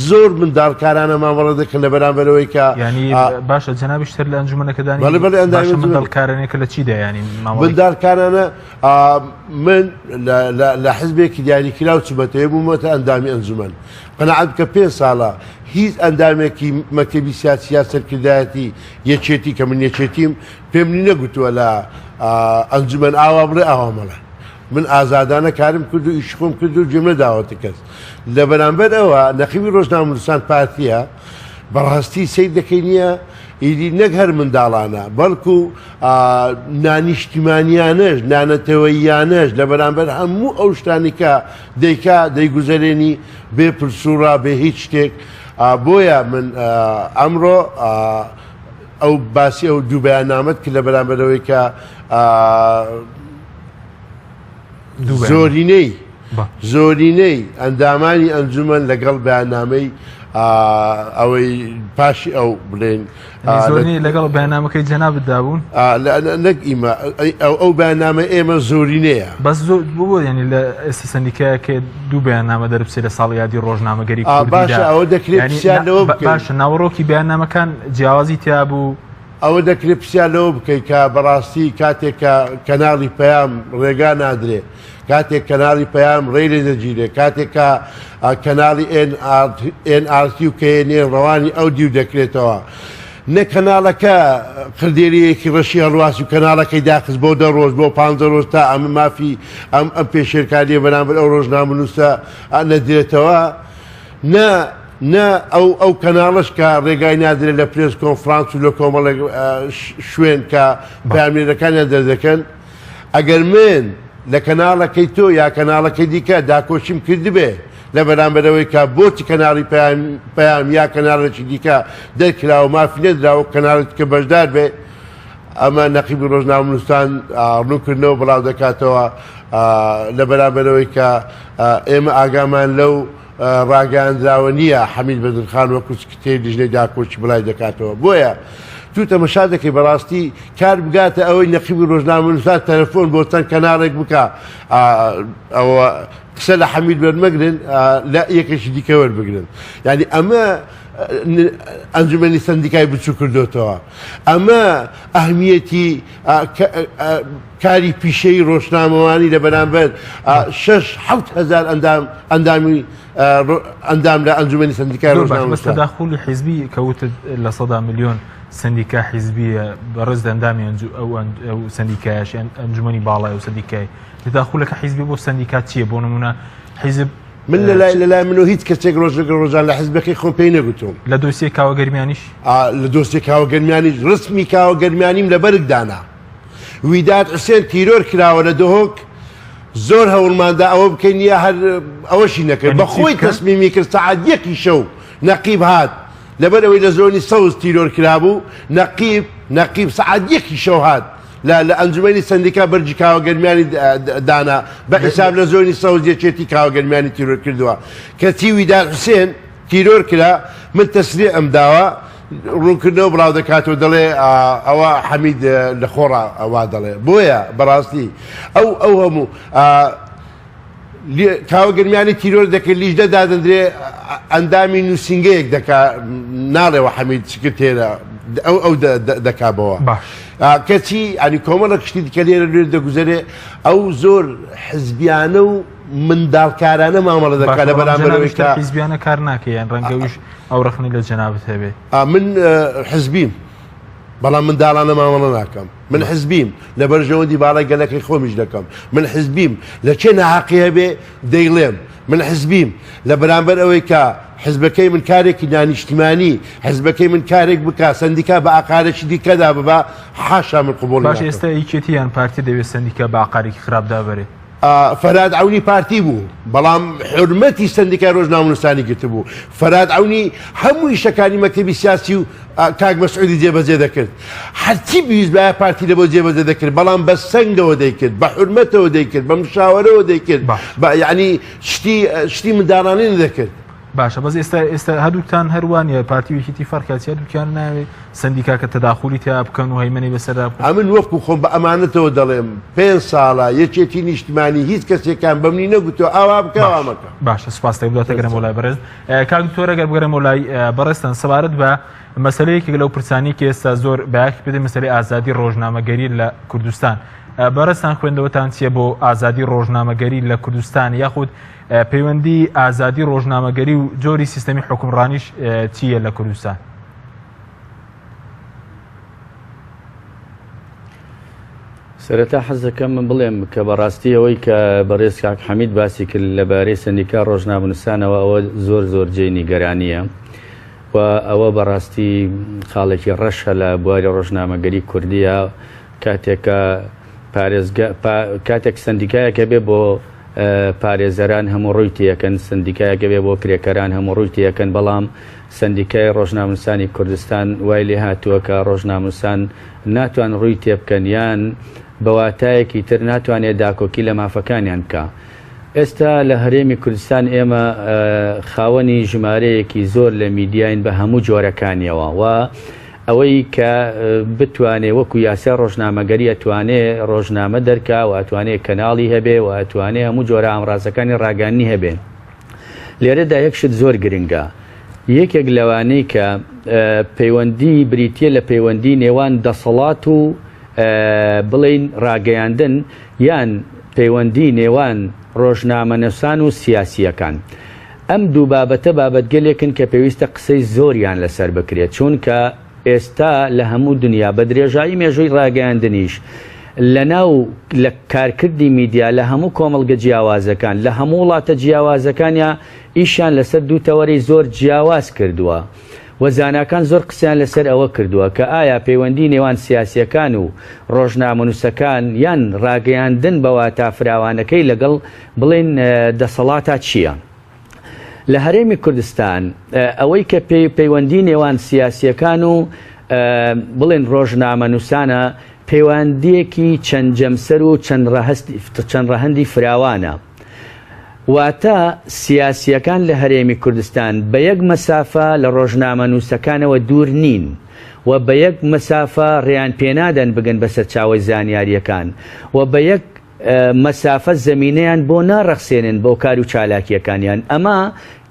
زۆر منداڵکارانە مامەڵە دەکەن لە بەرامبەرەوەی کە ینی باشە جەنابیشتر لە ئەنجومەنەکەدانی منداڵکارانێکە لە چیدا ینی منداڵکارانە من لە حزبێکی دیاریکرا و چوبەتەیە بوومەتە ئەندامی ئەنجومەن قەنەعەت کە 5 ساڵە هیچ ئەندامێکی مەکتەبی سیاسی سەرکردایەتی یەکێتی کە من یەکێتیم پێم نەگوتووە لە ئەنجومەن ئاوا بڵێ ئاوامەڵە من ئازادانە کارم کرد و ئیش خۆم کرد و جێمە داوەتە کەس لە بەرامبەر ئەوە نەقیبی ڕۆژنامەنووسان پارتیە بەڕاستی سیر دەکەی نییە ئیدی نەک هەر منداڵانە بەڵکو نانیشتیمانیانەش نانەتەوەییانەش لە بەرامبەر هەموو ئەو شتانێکە دەیگوزەرێنی بێ پرسوڕا بێ هیچ شتێک بۆیە من ئەمڕۆ ئەو باسی ئەو دوو بەیاننامەت کرد لە بەرامبەرەوەی کە زۆرینەی ئەندامانی ئەنجومەن لەگەڵ بەیاننامەی ئەوەی پاشی ئەو بڵێن زۆرینەی لەگەڵ بەیاننامەکەی جەنابتدا بوون نەک ئیمە ئەو بەیاننامە ئێمە زۆرینەیە بەس زۆر بوو ینی لە ئێستا سەندیکایەکە دوو بەیاننامە دەربچێت لە ساڵی یادی ڕۆژنامەگەری باشە ئەوە دەکرێت پرسیارەوە بکەیت باشە ناوەڕۆکی بەیاننامەکان جیاوازی تیا بوو ئەوە دەکرێت پرسیارەوە بکەیت کە بەڕاستی کاتێک کە کەناڵی پەیام ڕێگا نادرێت کاتێک کەناڵی پەیام ڕێ لێ دەگیرێت کاتێک کە کەناڵی NRT و کێنێ ڕەوانی ئەو دیو دەکرێتەوە نە کەناڵەکە قردێریەکی ڕەشی هەڵواسی و کەناڵەکەی داخست بۆ 10 ڕۆژ بۆ 5 ڕۆژ تا ئەمە مافی ئەم پێشێرکاریە بەرامبەر ئەو ڕۆژنامەنووسە نەدرێتەوە نە ئەو کەناڵش کە ڕێگای نادرێت لە پرێس کۆنفرانس و لە کۆمەڵە شوێن کە پامێرەکانیان دەردەکەن ئەگەر من لە کەناڵەکەی تۆ یا کەناڵەکەی دیکە داکۆچیم کردبێ لە بەرامبەرەوەی کە بۆچی کەناڵی پەیام یا کەناڵێکی دیکە دەرکراوە مافی نەدراوە کەناڵێک کە بەشدار بێ ئەمە نەقیبی ڕۆژنامەنووسان ڕوونکردنەوە بڵاو دەکاتەوە لە بەرامبەرەوەی کە ئێمە ئاگامان لەو ڕاگەاندراوە نییە حەمید بەدرخان وەکو سکرتێری لیژنەی داکۆچی بڵای دەکاتەوە بۆیە تو تەمەشا دەکەی بەڕاستی کار بگاتە ئەوەی نەقیبی ڕۆژنامەنووسان تەلەفۆن بۆ چەند کەناڵێک بکە ئەوە قسە لە حەمید وەرمەگرن لە یەکێکی دیکە وەربگرن یعنی ئەمە ئەنجومەنی سەندیکای بچوو کردوتەوە ئەمە ئەهمیەتی کاری پیشەی ڕۆژنامەوانی لە بەرامبەر 6-7 ئەندام لە ئەنجومەنی سەندیکای ڕۆژنامەنووسان تەداخولی حیزبی کەوتت لە 100 میلیۆن سندیکا حیزبیە بەڕێز دەندامی ئەو سندیکایش ئەنجومەنی باڵای و سندیکای تەداخولەکە حیزبی بۆ سندیکات چییە بۆ نمونە حیزب من لەلای منەوە هیچ کەسێک ڕۆژان لە حیزبەکەی خۆم پێی نەگوتوم لە دۆسیە کاوەگەرمیانیش لە دۆستی کاوەگەرمیانی ڕسمی کاوەگەرمیانیم لە بەرگدانا ویداد حوسێن تیرۆر کراوە لە دۆهۆک زۆر هەوڵماندا ئەوە بکەین یا هەر ئەوەشی نەکرد بە خۆی تەسمیمی کرد سەعات 1 شەو نەقیب هات لەبەرەوەی لە زۆنی سەوز تیرۆر کرابوو نەقیب سەعات 1 شەو هات لە ئەنجومەنی سەندیکا بەرجی کاوەگەرمیانی دانا بە حیساب لە زۆنی سەوز یەکێتی کاوەگەرمیانی تیرۆر کردووە کەچی ویداد حوسێن تیرۆر کرا من تەسریع ئەم داوە ڕوونکردنەوە بڵاو دەکاتەوە دەڵێ ئەوە حەمید لە خۆڕا ئەوا دەڵێ بۆیە بەڕاستی ئەو هەموو کاوەگەرمیانی تیرۆر دەکرد لیژدە دادەندرێ ئەندامی نووسنگەیەک دەکا ناڵێەوە حەمید سکرتێرە ئەو دەکابەوە کەچی ئەنی کۆمەڵە کشتی دیکە لێرە لێر دەگوزارێ ئەو زۆر حزبیانە و منداڵکارانە مامەڵە دەکات لە بەرامبەرەوەی کە حیزبیانە کار ناکەیان ڕەنگەویش ئەو ڕخنی لە جەنابەت هەبێ من حزبیم بەڵام منداڵانە مامەڵە ناکەم من حزبیم لە بەرژەوەندی باڵای گەلەکەی خۆمیش دەکەم من حزبیم لە چێ نەحەقی هەبێ دەیڵێم من حزبیم لە بەرامبەر ئەوەی کە حزبەکەی من کارێکی دانیشتیمانی حزبەکەی من کارێک بکە سندیکا بە ئاقارێکی دیکەدا ببا حاشا من قبول باش ئێستا یەکێتیان پارتی دەوێت سندیکا بە ئاقارێکی خراپدا بەرێ فەراد عونی پارتی بوو بەڵام حرمەتی سندیکای ڕۆژنامەنووسانی گرتبوو فەراد عونی هەمووی شەکانی مەکتەبی سیاسی و کاک مەسعودی جێبەجێ دەکرد هەرچی بویست بە پارتی لەبۆ جێبەجێ دەکرد بەڵام بە سنگەوە دەیکرد بە حرمەتەوە دەیکرد بە مشاوەرەوە دەیکرد یعنی شتی منداڵانەی دەکرد باشە بەس ئێستا هەردووتان هەروانە پارتیوێکی فەرکاتیا دووکیان ناوێ سندیکا کە تەداخولی تیا بکەن و هەیمەنی بەسەردا ئەمن وەکو خۆم بە ئەمانەتەوە دەڵێم 5 ساڵە یەکێتی نیشتمانی هیچ کەسێکان بەمنی نەگوتەوە ئاوا بکەوا مەکە باشە سپاس دەبڵاتە گەرم وڵای بەڕێز کاک دکتۆر ئەگەر بگەرم وڵای بەڕێستان سەبارەت بە مەسەلەیەکی لەو پرسانی کە ئێستا زۆر بەیاکی بدە مەسەلەی ئازادی ڕۆژنامەگەری لە کوردستان بەڕێستان خوێندەوەتان چییە بۆ ئازادی ڕۆژنامەگەری لە کوردستان یاخود پەیوەندی ئازادی ڕۆژنامەگەری و جۆری سیستەمی حکومڕانیش چییە لە کوردستان؟ سەرەتا حەز دەکەم من بڵێم کە بەڕاستی ئەوەی کە بەڕێز کاک حەمید باسی کرد لەبارەی سەندیکا ڕۆژنامەنووسانەوە ئەوە زۆر جێی نیگەرانیە و ئەوە بەڕاستی خاڵێکی ڕەشە لە بواری ڕۆژنامەگەری کوردیە کاتێک سەندیکایەکە بێ بۆ پارێزەران هەموو ڕووی تێەکەن سندیکایەکە بێ بۆ کرێکەران هەموو ڕووی تێەکەن بەڵام سندیکای ڕۆژنامەنووسانی کوردستان وای لێ هاتووە کە ڕۆژنامەنووسان ناتوان ڕووی تێبکەن یان بەواتایەکی تر ناتوانێت داکۆکی لە مافەکانیان بکە. ئێستا لە هەرێمی کوردستان ئێمە خاوەنی ژمارەیەکی زۆر لە میدیاین بە هەموو جۆرەکانیەوە و ئەوەی کە بتوانێ وەکو یاسا ڕۆژنامەگەری ئەتوانێ ڕۆژنامە دەرکا و ئەتوانێت کەناڵی هەبێ و ئەتوانێ هەموو جۆرە ئامڕازەکانی ڕاگەانی هەبێ. لێرەدا یەک شت زۆر گرنگە یەکێک لەوانەی کە پەیوەندی بریتە لە پەیوەندی نێوان دەسەڵات و بڵین ڕاگەیاندن یان پەیوەندی نێوان ڕۆژنامەنووسان و سیاسیەکان. ئەم دوو بابەتە بابەتگەلێکن کە پێویستە قسەی زۆریان لەسەر بکرێت چونکە ئێستا لە هەموو دنیا بە درێژایی مێژووی ڕاگەیاندنیش لە کارکردی میدیا لە هەموو کۆمەڵگە جیاوازەکان لە هەموو وڵاتە جیاوازەکانیان ئیشیان لەسەر دوو تەوەرەی زۆر جیاواز کردووە وەزانەکان زۆر قسەیان لەسەر ئەوە کردووە کە ئایا پەیوەندی نێوان سیاسیەکان و ڕۆژنامەنووسەکان یان ڕاگەیاندن بەوە تا فراوانەکەی لەگەڵ بڵێن دەسەڵاتە چییە؟ لە هەرێمی کوردستان ئەوەی کە پەیوەندی نێوان سیاسیەکان و بڵێن ڕۆژنامەنووسانە پەیوەندیەکی چەند جەمسەر و چەند ڕەهەندی فراوانە واتە سیاسیەکان لە هەرێمی کوردستان بە یەک مەسافە لە ڕۆژنامەنووسەکانەوە دوور نین و بە یەک مەسافە ڕێیان پێنادەن بگەن بە سەرچاوەی زانیاریەکان و بە یەک مەسافە زەمینەیان بۆ ناڕەخسێنن بۆ کار و چالاکیەکانیان ئەمە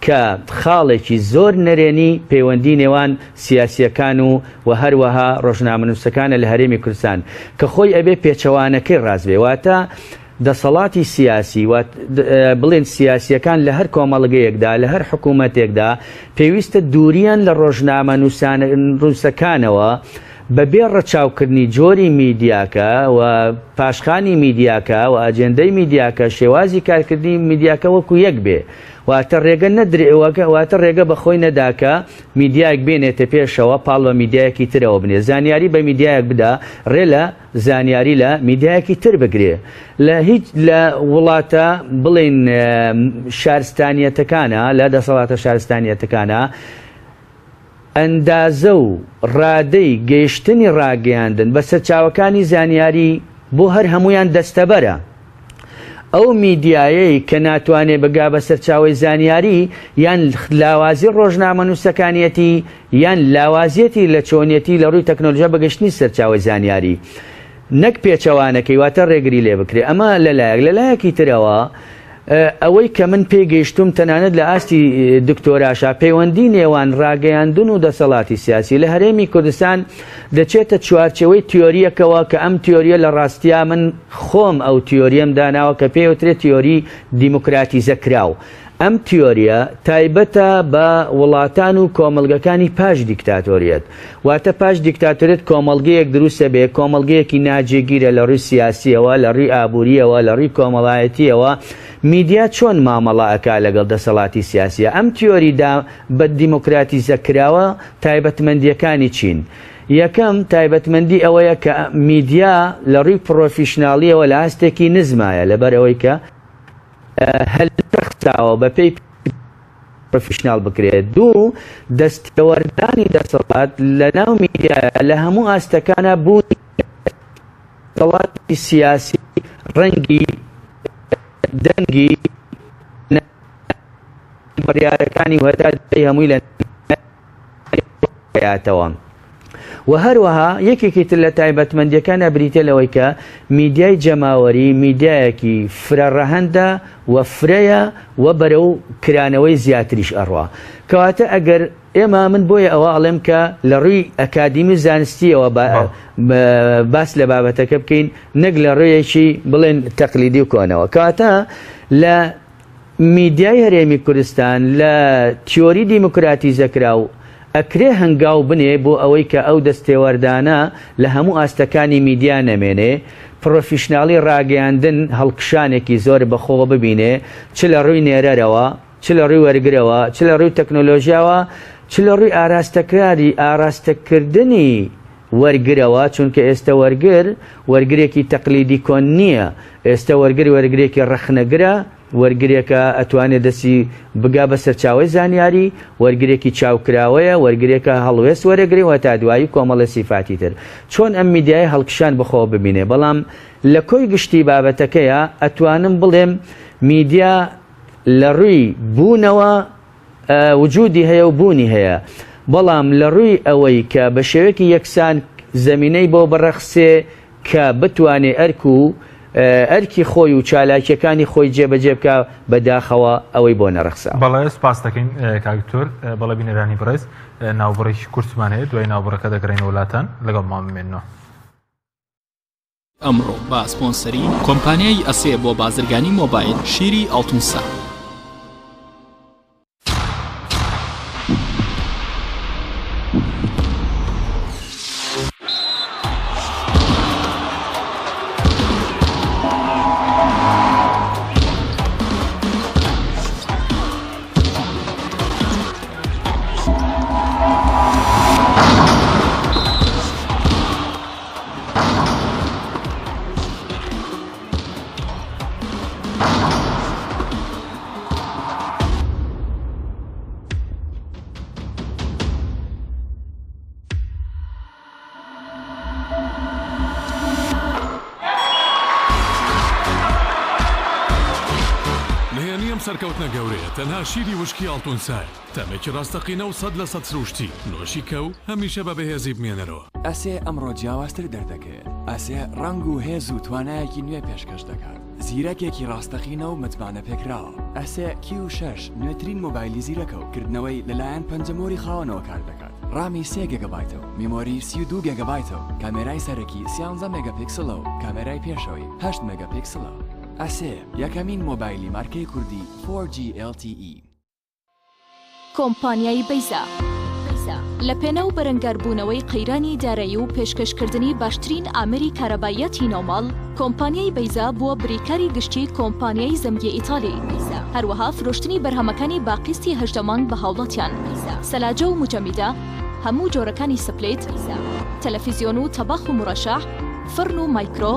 کە خاڵێکی زۆر نەرێنی پەیوەندی نێوان سیاسیەکان و هەروەها ڕۆژنامەنووسەکانە لە هەرێمی کوردستان کە خۆی ئەبێ پێچەوانەکەی ڕازبێ واتە دەسەڵاتی سیاسی بڵێن سیاسیەکان لە هەر کۆمەڵگەیەکدا لە هەر حکوومەتێکدا پێویستە دووریان لە ڕۆژنامەنووسەکانەوە بەبێ ڕەچاوکردنی جۆری میدیاکە و پاشخانی میدیاکە و ئاجێندەی میدیاکە شێوازی کارکردنی میدیاکە وەکو یەک بێ واتە ڕێگە واتە ڕێگە بەخۆی نەداکە میدیایەک بێنێتە پێشەوە پاڵ بە میدیایەکی ترەوە بنێ زانیاری بە میدیایەک بدا ڕێ لە زانیاری لە میدیایەکی تر بگرێ لە وڵاتە بڵێن شارستانیەتەکانە لە دەسەڵاتە شارستانیەتەکانە ئەندازە و ڕادەی گەیشتنی ڕاگەیاندن بە سەرچاوەکانی زانیاری بۆ هەر هەمویان دەستەبەرە ئەو میدیایەی کە ناتوانێت بگا بە سەرچاوی زانیاری یان لاوازی ڕۆژنامەنووسەکانیەتی یان لاوازیەتی لە چۆنیەتی لە ڕووی تەکنۆلۆژیا بەگەشتنی سەرچاوی زانیاری نەک پێچەوانەکەی واتە ڕێگری لێ بکرێ ئەمە لەلایەکی ترەوە ئەوەی کە من پێگەیشتوم تەنانەت لە ئاستی دکتۆراشا پەیوەندی نێوان ڕاگەیاندن و دەسەڵاتی سیاسی لە هەرێمی کوردستان دەچێتە چوارچەوەی تیۆریەکەوە کە ئەم تیۆریە لە ڕاستیا من خۆم ئەو تیۆریەم داناوە کە پێوترێت تیۆری دیموکراتیزەکراو ئەم تیۆریە تایبەتە بە وڵاتان و کۆمەڵگەکانی پاش دیکتاتۆریەت واتە پاش دیکتاتۆریەت کۆمەڵگەیەک دروستە بێ کۆمەڵگەیەکی ناجێگیرە لە ڕووی سیاسیەوە لە ڕووی ئابووریەوە لە ڕووی کۆمەڵایەتیەوە میدیا چۆن مامەڵە ئەکا لەگەڵ دەسەڵاتی سیاسیە ئەم تیۆریدا بە دیموکراتیزەکراوە تایبەتمەندیەکانی چین یەکەم تایبەتمەندی ئەوەیە کە میدیا لە ڕووی پرۆفیشناڵیەوە لە هەستێکی نزمایە لەبەرەوەی کە هەلتەخساوە بە پێی پرۆفیشناڵ بکرێت. دوو دەستەوەردانی دەسەڵات لە ناو میدیایە لە هەموو ئاستەکانە بوونی دەسەڵاتی سیاسی ڕەنگی دەنگی بڕیارەکانی وەتا هەمووی لە یاتەوە. و هەروەها یەکێکی تر لە تایبەتمەندیەکانە بریتە لەوەی کە میدیای جەماوەری میدیایەکی فرەڕەهەندە و فرەیە و بەرەو کرانەوەی زیاتریش ئەڕوا. کەواتە ئەگەر ئێمە من بۆیە ئەوە ئەڵێم کە لە ڕووی ئەکادیمی زانستیەوە باس لە بابەتەکە بکەین نەک لە ڕوویەکی بڵێن تەقلیدی و کۆنەوە. کەواتە لە میدیای هەرێمی کوردستان لە تیۆری دیموکراتیزەکرا و ئەکرێ هەنگاو بنێ بۆ ئەوەی کە ئەو دەستێوەردانە لە هەموو ئاستەکانی میدیا نەمێنێ، پرۆفیشناڵی ڕاگەیاندن هەڵکشانێکی زۆر بەخۆوە ببینێ، چ لە ڕووی نێرەرەوە، چ لە ڕووی وەرگرەوە، چ لە ڕووی تەکنۆلۆژیاوە، چ لە ڕووی ئاراستەکردنی وەرگرەوە، چونکە ئێستا وەرگرێکی تەقلیدی کۆن نییە، ئێستا وەرگرێکی ڕەخنەگرە، وەرگرێکە ئەتوانێت دەستی بگا بە سەرچاوی زانیاری، وەرگرێکی چاوکراوەیە، وەرگرێکە هەڵوێست وەرەگرێەوە تا دوایی کۆمەڵە سیفاتی تر. چۆن ئەم میدیای هەڵکشان بخۆ ببینێ. بەڵام لە کۆی گشتی بابەتەکەیە ئەتوانم بڵێم میدیا لە ڕووی بوونەوە وجودی هەیە و بوونی هەیە، بەڵام لە ڕووی ئەوەی کە بە شێوەیەکی یەکسان زەمینەی بۆ بەڕەخسێ کە بتوانێ ئەرکی خۆی و چالاکیەکانی خۆی جێبەجێ بکە بەداخەوە ئەوەی بۆ نەڕەخسا. بەڵێ سپاس دەکەین کاکتۆر. بەڵێ بینەرانی بەڕێز ناوبڕێکی کورتمان هەیە، دوای ناوبڕەکە دەگەڕێنە وڵاتان لەگەڵ مامێنەوە. ئەمڕۆ با سپۆنسەری کۆمپانیای ئەسێ بۆ بازرگانی مۆبایل شیری ئەڵتونسا. سەرکەوتنە گەورەیە تەنها شیری وشکی ئەڵتونسای تەمێکی ڕاستەقینە و 100% سروشتی نۆشی کەو هەمیشە بە بەهێزی بمێنەرەوە. ئەسێ ئەمڕۆ جیاوازتر دەردەکەوێت. ئەسێ ڕنگ و هێز و توانایەکی نوێ پێشکەش دەکات. زیرەکێکی ڕاستەقینە و متمانە پێکراوە. ئەسێ Q6 نوێترین مۆبایلی زیرەکە و کردنەوەی لەلایەن پەنجەمۆری خاوەنەوە کار دەکات. ڕامی 3 گیگابایتە و میمۆری 32 گیگابایتە و کامێرای سەرەکی 13 مێگاپیکسلە و کامێرای پێشەوەی 8 مێگاپیکسلە. ئەسێ یەکەمین مۆبایلی مارکەی کوردی 4G LTE. کۆمپانیای بەیزا لە پێنە و بەرەنگاربوونەوەی قەیرانی دارایی و پێشکەشکردنی باشترین ئامری کارەبایەتی نۆماڵ، کۆمپانیای بەیزا بووە بریکاری گشتی کۆمپانیای زەمگی ئیتالی. هەروەها فرۆشتنی بەرهەمەکانی باقیستی هەژدەمان بە هاوڵاتیان، سەلاجە و مجەمیدە، هەموو جۆرەکانی سپلێت، تەلەڤیزیۆن و تەباخ و مڕەشەح، فرن و مایکرۆ،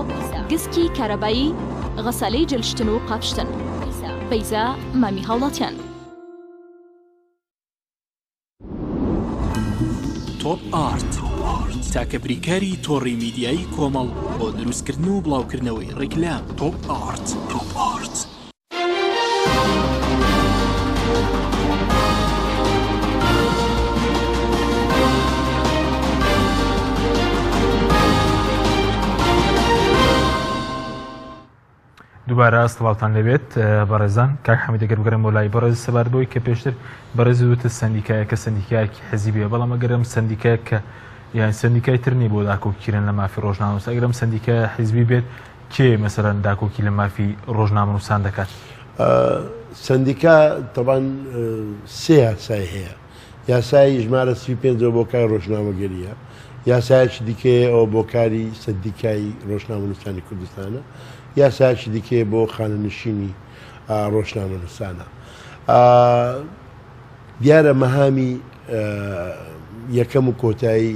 گسکی کارەبایی، غەسالەی جلشتن و قاپشتن. بەیزا مامی هاوڵاتیان. تۆپ ئارت تاکە بریکاری تۆڕی میدیایی کۆمەڵ بۆ دروستکردن و بڵاوکردنەوەی ڕیکلام. تۆپ ئارت. دووبارە سڵاوتان لەبێت بەڕێزان. کاک حەمید ئەگەر بگەڕێم بۆ لای بەڕێز سەباربەوەی کە پێشتر بەڕێز وتە سەندیکایە کە سەندیکایەکی حەزیبیە، بەڵام ئەگەرم سەندیکایە کە یان سەندیکای تر نیە بۆ داکۆکیرن لە مافی ڕۆژنامەنووس، ئەگەرم سەندیکایە حیزبی بێت کێ مەسەرەن داکۆکی لە مافی ڕۆژنامەنووسان دەکات؟ سەندیکا تەبان سێ یاسای هەیە. یاسای ژمارە 35 بۆ کاری ڕۆژنامەگەریە، یاسایەکی دیکەیە ئەوە بۆ کاری سەندیکای ڕۆژنامەنووسانی کوردستانە، یاسایەکی دیکەیە بۆ خانەنشینی ڕۆژنامەنووسانە. دیارە مەهامی یەکەم و کۆتایی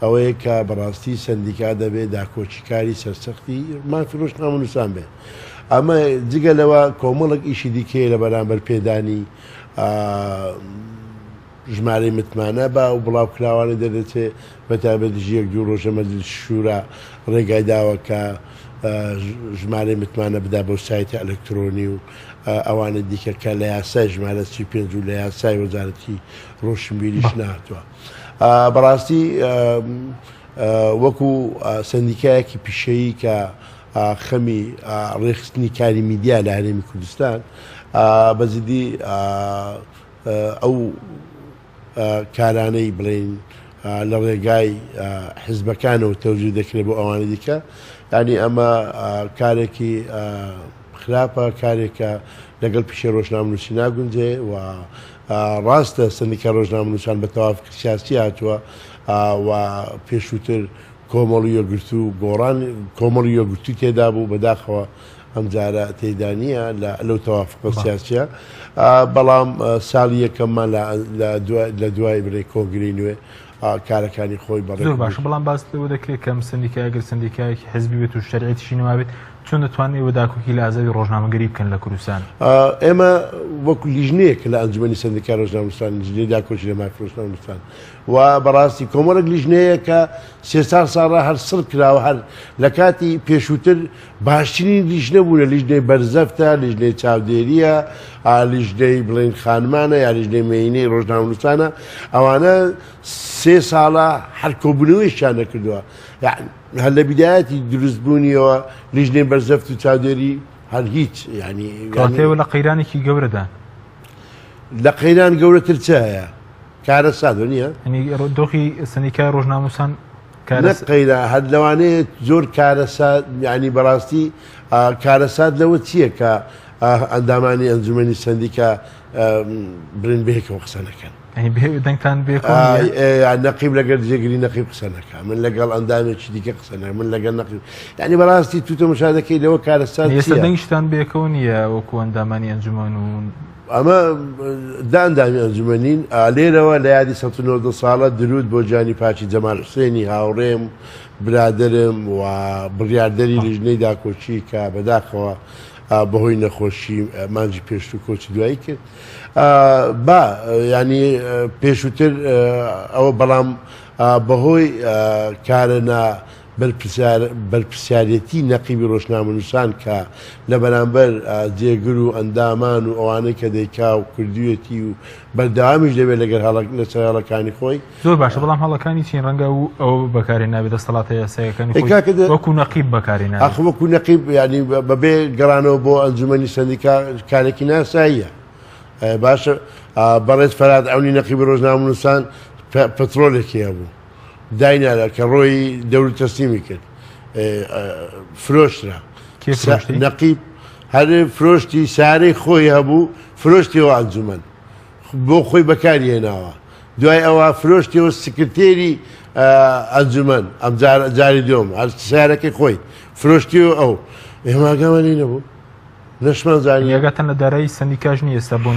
ئەوەیە کە بەڕاستی سندیکا دەبێت داکۆچیکاری سەرسەختی مافی ڕۆژنامەنووسان بێت. ئەمە جگە لەوە کۆمەڵک ئیشی دیکەیە لە بەرامبەر پێدانی ژمارەی متمانە بە و بڵاو کراوانە دەدەچێت بەتابەتیش یەک دوو ڕۆژە مەجلس شورا ڕێگای داوە کە ژمارەی متمانە بدا بۆ سایتە ئەلکترۆنی و ئەوانە دیکە کە لە یاسای ژمارە 35 و لە یاسای وەزارەتی ڕۆشنبیریش نهاتووە. بەڕاستی وەکو سندیکایەکی پیشەیی کە خەمی ڕێخستنی کاری میدیا لە هەرێمی کوردستان بەزیدی ئەو کارانەی بڵێن لە ڕێگای حیزبەکانەوە تەوجیه دەکرێت بۆ ئەوانە دیکە، ینی ئەمە کارێکی خراپە، کارێکە لەگەڵ پیشەی ڕۆژنامەنووسی ناگونجێ و ڕاستە سندیکا ڕۆژنامەنووسان بە تەواوی سیاسی هاتووە و پێشووتر کۆمەڵی یۆگرت و گۆڕان کۆمەڵی یۆگرتی تێدا بوو بەداخەوە ئەم جارە تێدا نییە لەو تەوافقە سیاسیە، بەڵام ساڵی یەکەممان لە دوای برێ کۆنگری نوێ کارەکانی خۆی بەڕێ زۆر باشە. بەڵام باس لەوە دەکرێت کەم سندیکا ئەگەر سندیکایەکی حزبی بێت و شەریعەتیشی نەمابێت چۆن دەتوانێت وەداکۆکی لە ئازادی ڕۆژنامەگەری بکەن لە کوردستان؟ ئێمە وەکو لیژنەیەک لە ئەنجومەنی سندیکا ڕۆژنامەنووسان لیژنەی داکۆچی لە مافی ڕۆژنامەنووسان و بەڕاستی کۆمەڵێک لیژنەیە کە 300 ساڵە هەر سڵ کراوە، هەر لە کاتی پێشووتر باشترین لیژنە بوو لە لیژنەی بەرزەفتە، لیژنەی چاودێریە، لیژنەی بڵێن خانمانە یا لیژنەی مێینەی ڕۆژنامەنووسانە، ئەوانە 3 ساڵە هەر کۆبوونەوەیشیان نەکردووە. هەر لە بیدایەتی دروستبوونیەوە لیژنەی بەرزەفت و چاودێری هەر هیچ کاتێوە لە قەیرانێکی گەورەدا لە قەیران گەورەتر چ هەیە؟ کارە سادۆ نییە؟ دۆخی سندیکای ڕۆژنامەنووسان قەیرا هەر لەوانەیە زۆر کارەسات، ینی بەڕاستی کارەسات لەوە چییە کە ئەندامانی ئەنجومەنی سندیکا برن بەیەکەوە قسە نەکەن، دەنگتان بێ نەقیب لەگەر جێگری نەقیب قسە نەکە، من لەگەڵ ئەندامێکی دیکە قسە نەکە، من لەگەڵ نەقیب، ینی بەڕاستی توتە مشاهدەکەی لەوە کارەسات ئێستا دەنگشتان بێکەوە نییە وەکو ئەندامانی ئەنجومەن و ئەمە داندامی ئەنجومەنین. لێرەوە لە یادی 1990 ساڵە درود بۆ جانی پاچی جەمال حوسێنی هاوڕێم برادرم و بڕیاردەری لیژنەی داکۆچی کە بەداخەوە بەهۆی نەخۆشی مانجی پێشوو کۆچی دوایی کرد با ینی پێشووتر ئەوە، بەڵام بەهۆی کارە بەرپرسیارەتی نەقیبی ڕۆژنامەنووسان کە لە بەرامبەر جێگر و ئەندامان و ئەوانەی کە دەیکا و کردوویەتی و بەردەوامیش دەبێت لەگەر لەسەر هەڵەکانی خۆی زۆر باشە. بەڵام هەڵەکانی چین ڕەنگە و ئەو بەکارێن نابێت دەسەڵاتە یاساییەکانی وەکو نەقیب بەکارێن ئەخ وەکو نەقیب، ینی بەبێ گەڕانەوە بۆ ئەنجومەنی سندیکا کارێکی ناساییە. باشە بەڕێز فەراد ئەونی نەقیبی ڕۆژنامەنووسان پەترۆلێکی هەبوو داینادا کە ڕۆی دەوری تەسلیمی کرد، فرۆشترا نەقیب هەر فرۆشتی سارەی خۆی هەبوو، فرۆشتیەوە ئەنجومەن بۆ خۆی بەکاری هێناوە، دوای ئەوە فرۆشتیەوە سکرتێری ئەنجومەن ئەم جاری دوم هەر سارەکەی خۆی فرۆشتیەوە ئەو ئێماگەمانی نەبوو نەشمان زانی یەگەتەن لە دارایی سندیکاژ نیە ئێستا بۆ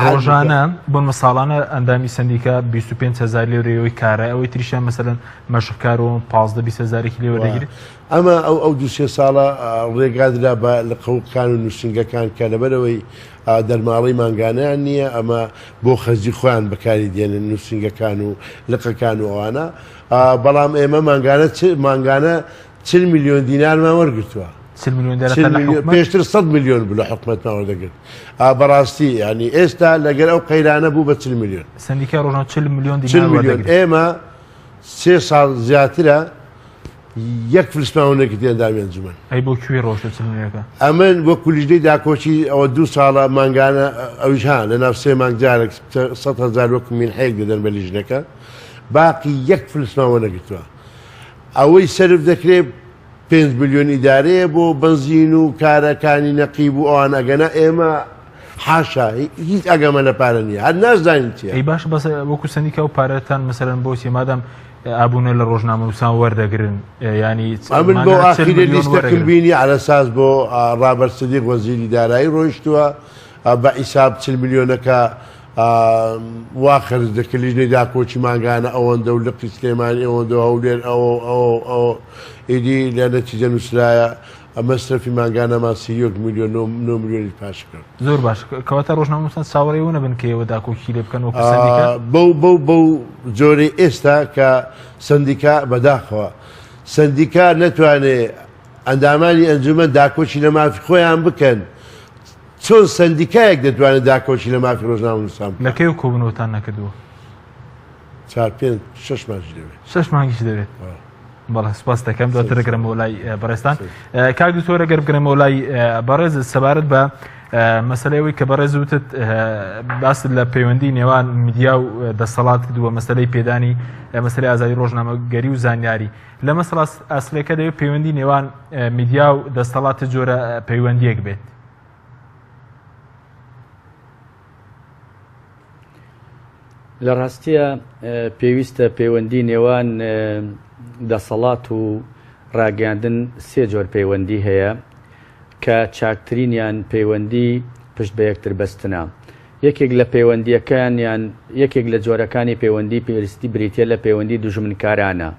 ڕۆژانە بۆن مەساڵانە ئەندامی سندیکا 25,000 لێرەوەی کارە، ئەوەی تریشیان مەسەلەن مەشقکارەوە 15-20,000 لێوە دەگیرێت. ئەمە ئەو 2 ساڵە ڕێگادرا بە لە قەوقان و نووسنگەکان کە لەبەرەوەی دەرماڵی مانگانیان نییە، ئەمە بۆ خەرجی خۆیان بەکاری دێنن نووسنگەکان و لقەکان و ئەوانە، بەڵام ئێمە مانگانە 40 میلیۆن دینارمان وەرگرتووە، پێشتر 100 میلیۆن بوو لە حکومەتمان وەردەگرت. بەڕاستی ینی ئێستا لەگەر ئەو قەیرانە بوو بە 40 میلیۆن. سندیکا ڕۆژانە 40 میلیۆن دینار وەردەگرت. ئێمە 3 ساڵ زیاترە یەک فلسماونێکی ئەندامی ئەنجومەن. ئەی بۆ کوێ ڕۆژە 40 میلیۆنەکە؟ ئەمن وەکو لیژنەی داکۆچی ئەوە 2 ساڵە مانگانە ئەویشان لە ناو 3 مانگ جارێک 100,000 وەکو مینحەیەک دەدەن بە لیژنەکە، باقی یەک فلسماوە نەگرتووە. ئەوەی سەرف دەکرێت 5 میلیۆن ئیدارەیە بۆ بنزین و کارەکانی نەقیب و ئەوان ئەگەنە ئێمە حاشا هیچ ئەگەمە لە پارە نییە، هەر نازانین چیە. ئەی باش بەس وەکو سندیکا و پارەتان مەسەلەن بۆ مادام ئابوونە لە ڕۆژنامەنووسان وەردەگرن، ینی ئەمن بۆ ئاخیری لیستەکەم بینی عەلەساس بۆ ڕابەر سەدیق وەزیری دارایی ڕۆیشتووە بە ئیساب 40 میلیۆنەکە وا خەرج دەکە لیژنەی داکۆچی ماگانە ئەوەندە و لقی سلێمانی ئەوەندە هەولێر ئەو ئیدی لە نەتیجە نووسرایە مەصرفی ماگانەمان 1 میلیۆن 9 میلیۆنی پاش کرد. زۆر باش کەواتە ڕۆژنامەنووسان چاوەڕێی نەبن کە ئێوە داکۆکی لێ بکەن وەکو سەندیکا بەو جۆرەی ئێستا کە سندیکا بەداخەوە سندیکا نەتوانێت ئەندامانی ئەنجومەن داکۆچی لە مافی خۆیان بکەن چۆن سندیکایەک دەتوانێت داکۆچی لە مافی ڕۆژنامەنووسان لەکەی و کۆبنەوەتان نەکردووە 4-5-6 مانگی دەوێت 6 مانگیش دەوێت بەڵێ سپاس دەکەم دواتر دەگەرەمە وڵای بەڕێستان کاک دکتۆر ئەگەر بگەرەمە وڵای بەڕێز سەبارەت بە مەسەلەیەوەی کە بەڕێز وتت باست لە پەیوەندی نێوان میدیا و دەسەڵات کردووە مەسەلەی پێدانی مەسەلەی ئازادی ڕۆژنامەگەری و زانیاری لە مەسەڵە ئەسلەکە دەوێت پەیوەندی نێوان میدیا و دەسەڵات جۆرە پەیوەندیەک بێت لە ڕاستیە پێویستە پەیوەندی نێوان دەسەڵات و ڕاگەاندن سێ جۆر پەیوەندی هەیە کە چاکترینیان پەیوەندی پشت بە یەکتر بەستنە یەکێک لە پەیوەندیەکانیان یەکێک لە جۆرەکانی پەیوەندی پێویستی بریتە لە پەیوەندی دوژمنکارانە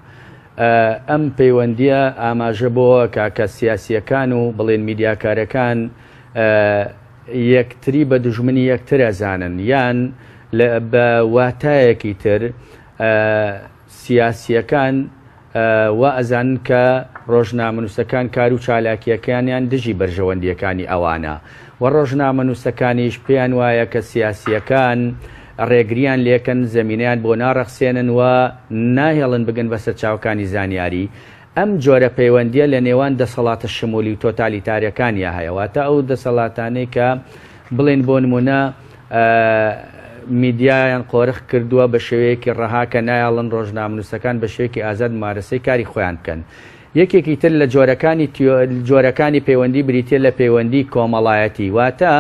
ئەم پەیوەندیە ئاماژە بۆ کاکە سیاسیەکان و بڵێن میدیاکارەکان یەکتری بە دوژمنی یەکتر ئەزانن یان بە واتایەکی تر سیاسیەکان وا ئەزانن کە ڕۆژنامەنووسەکان کار و چالاکیەکانیان دژی بەرژەوەندیەکانی ئەوانە و ڕۆژنامەنووسەکانیش پێیان وایە کە سیاسیەکان ڕێگریان لێکن زەمینیان بۆ ناڕەخسێنن و ناهێڵن بگەن بەسەر چاوەکانی زانیاری ئەم جۆرە پەیوەندیە لە نێوان دەسەڵاتە شمولی و تۆتالیتاریەکانیا هەیەواتە ئەو دەسەڵاتانەی کە بڵێن بۆ نمونە میدیایان قۆرخ کردووە بە شێوەیەکی ڕەها کە نایاڵن ڕۆژنامەنووسەکان بە شێوەیەکی ئازاد مارەسەی کاری خۆیان بکەن یەکێکی تر لە جۆرەکانی پەیوەندی بریتە لە پەیوەندی کۆمەڵایەتی واتە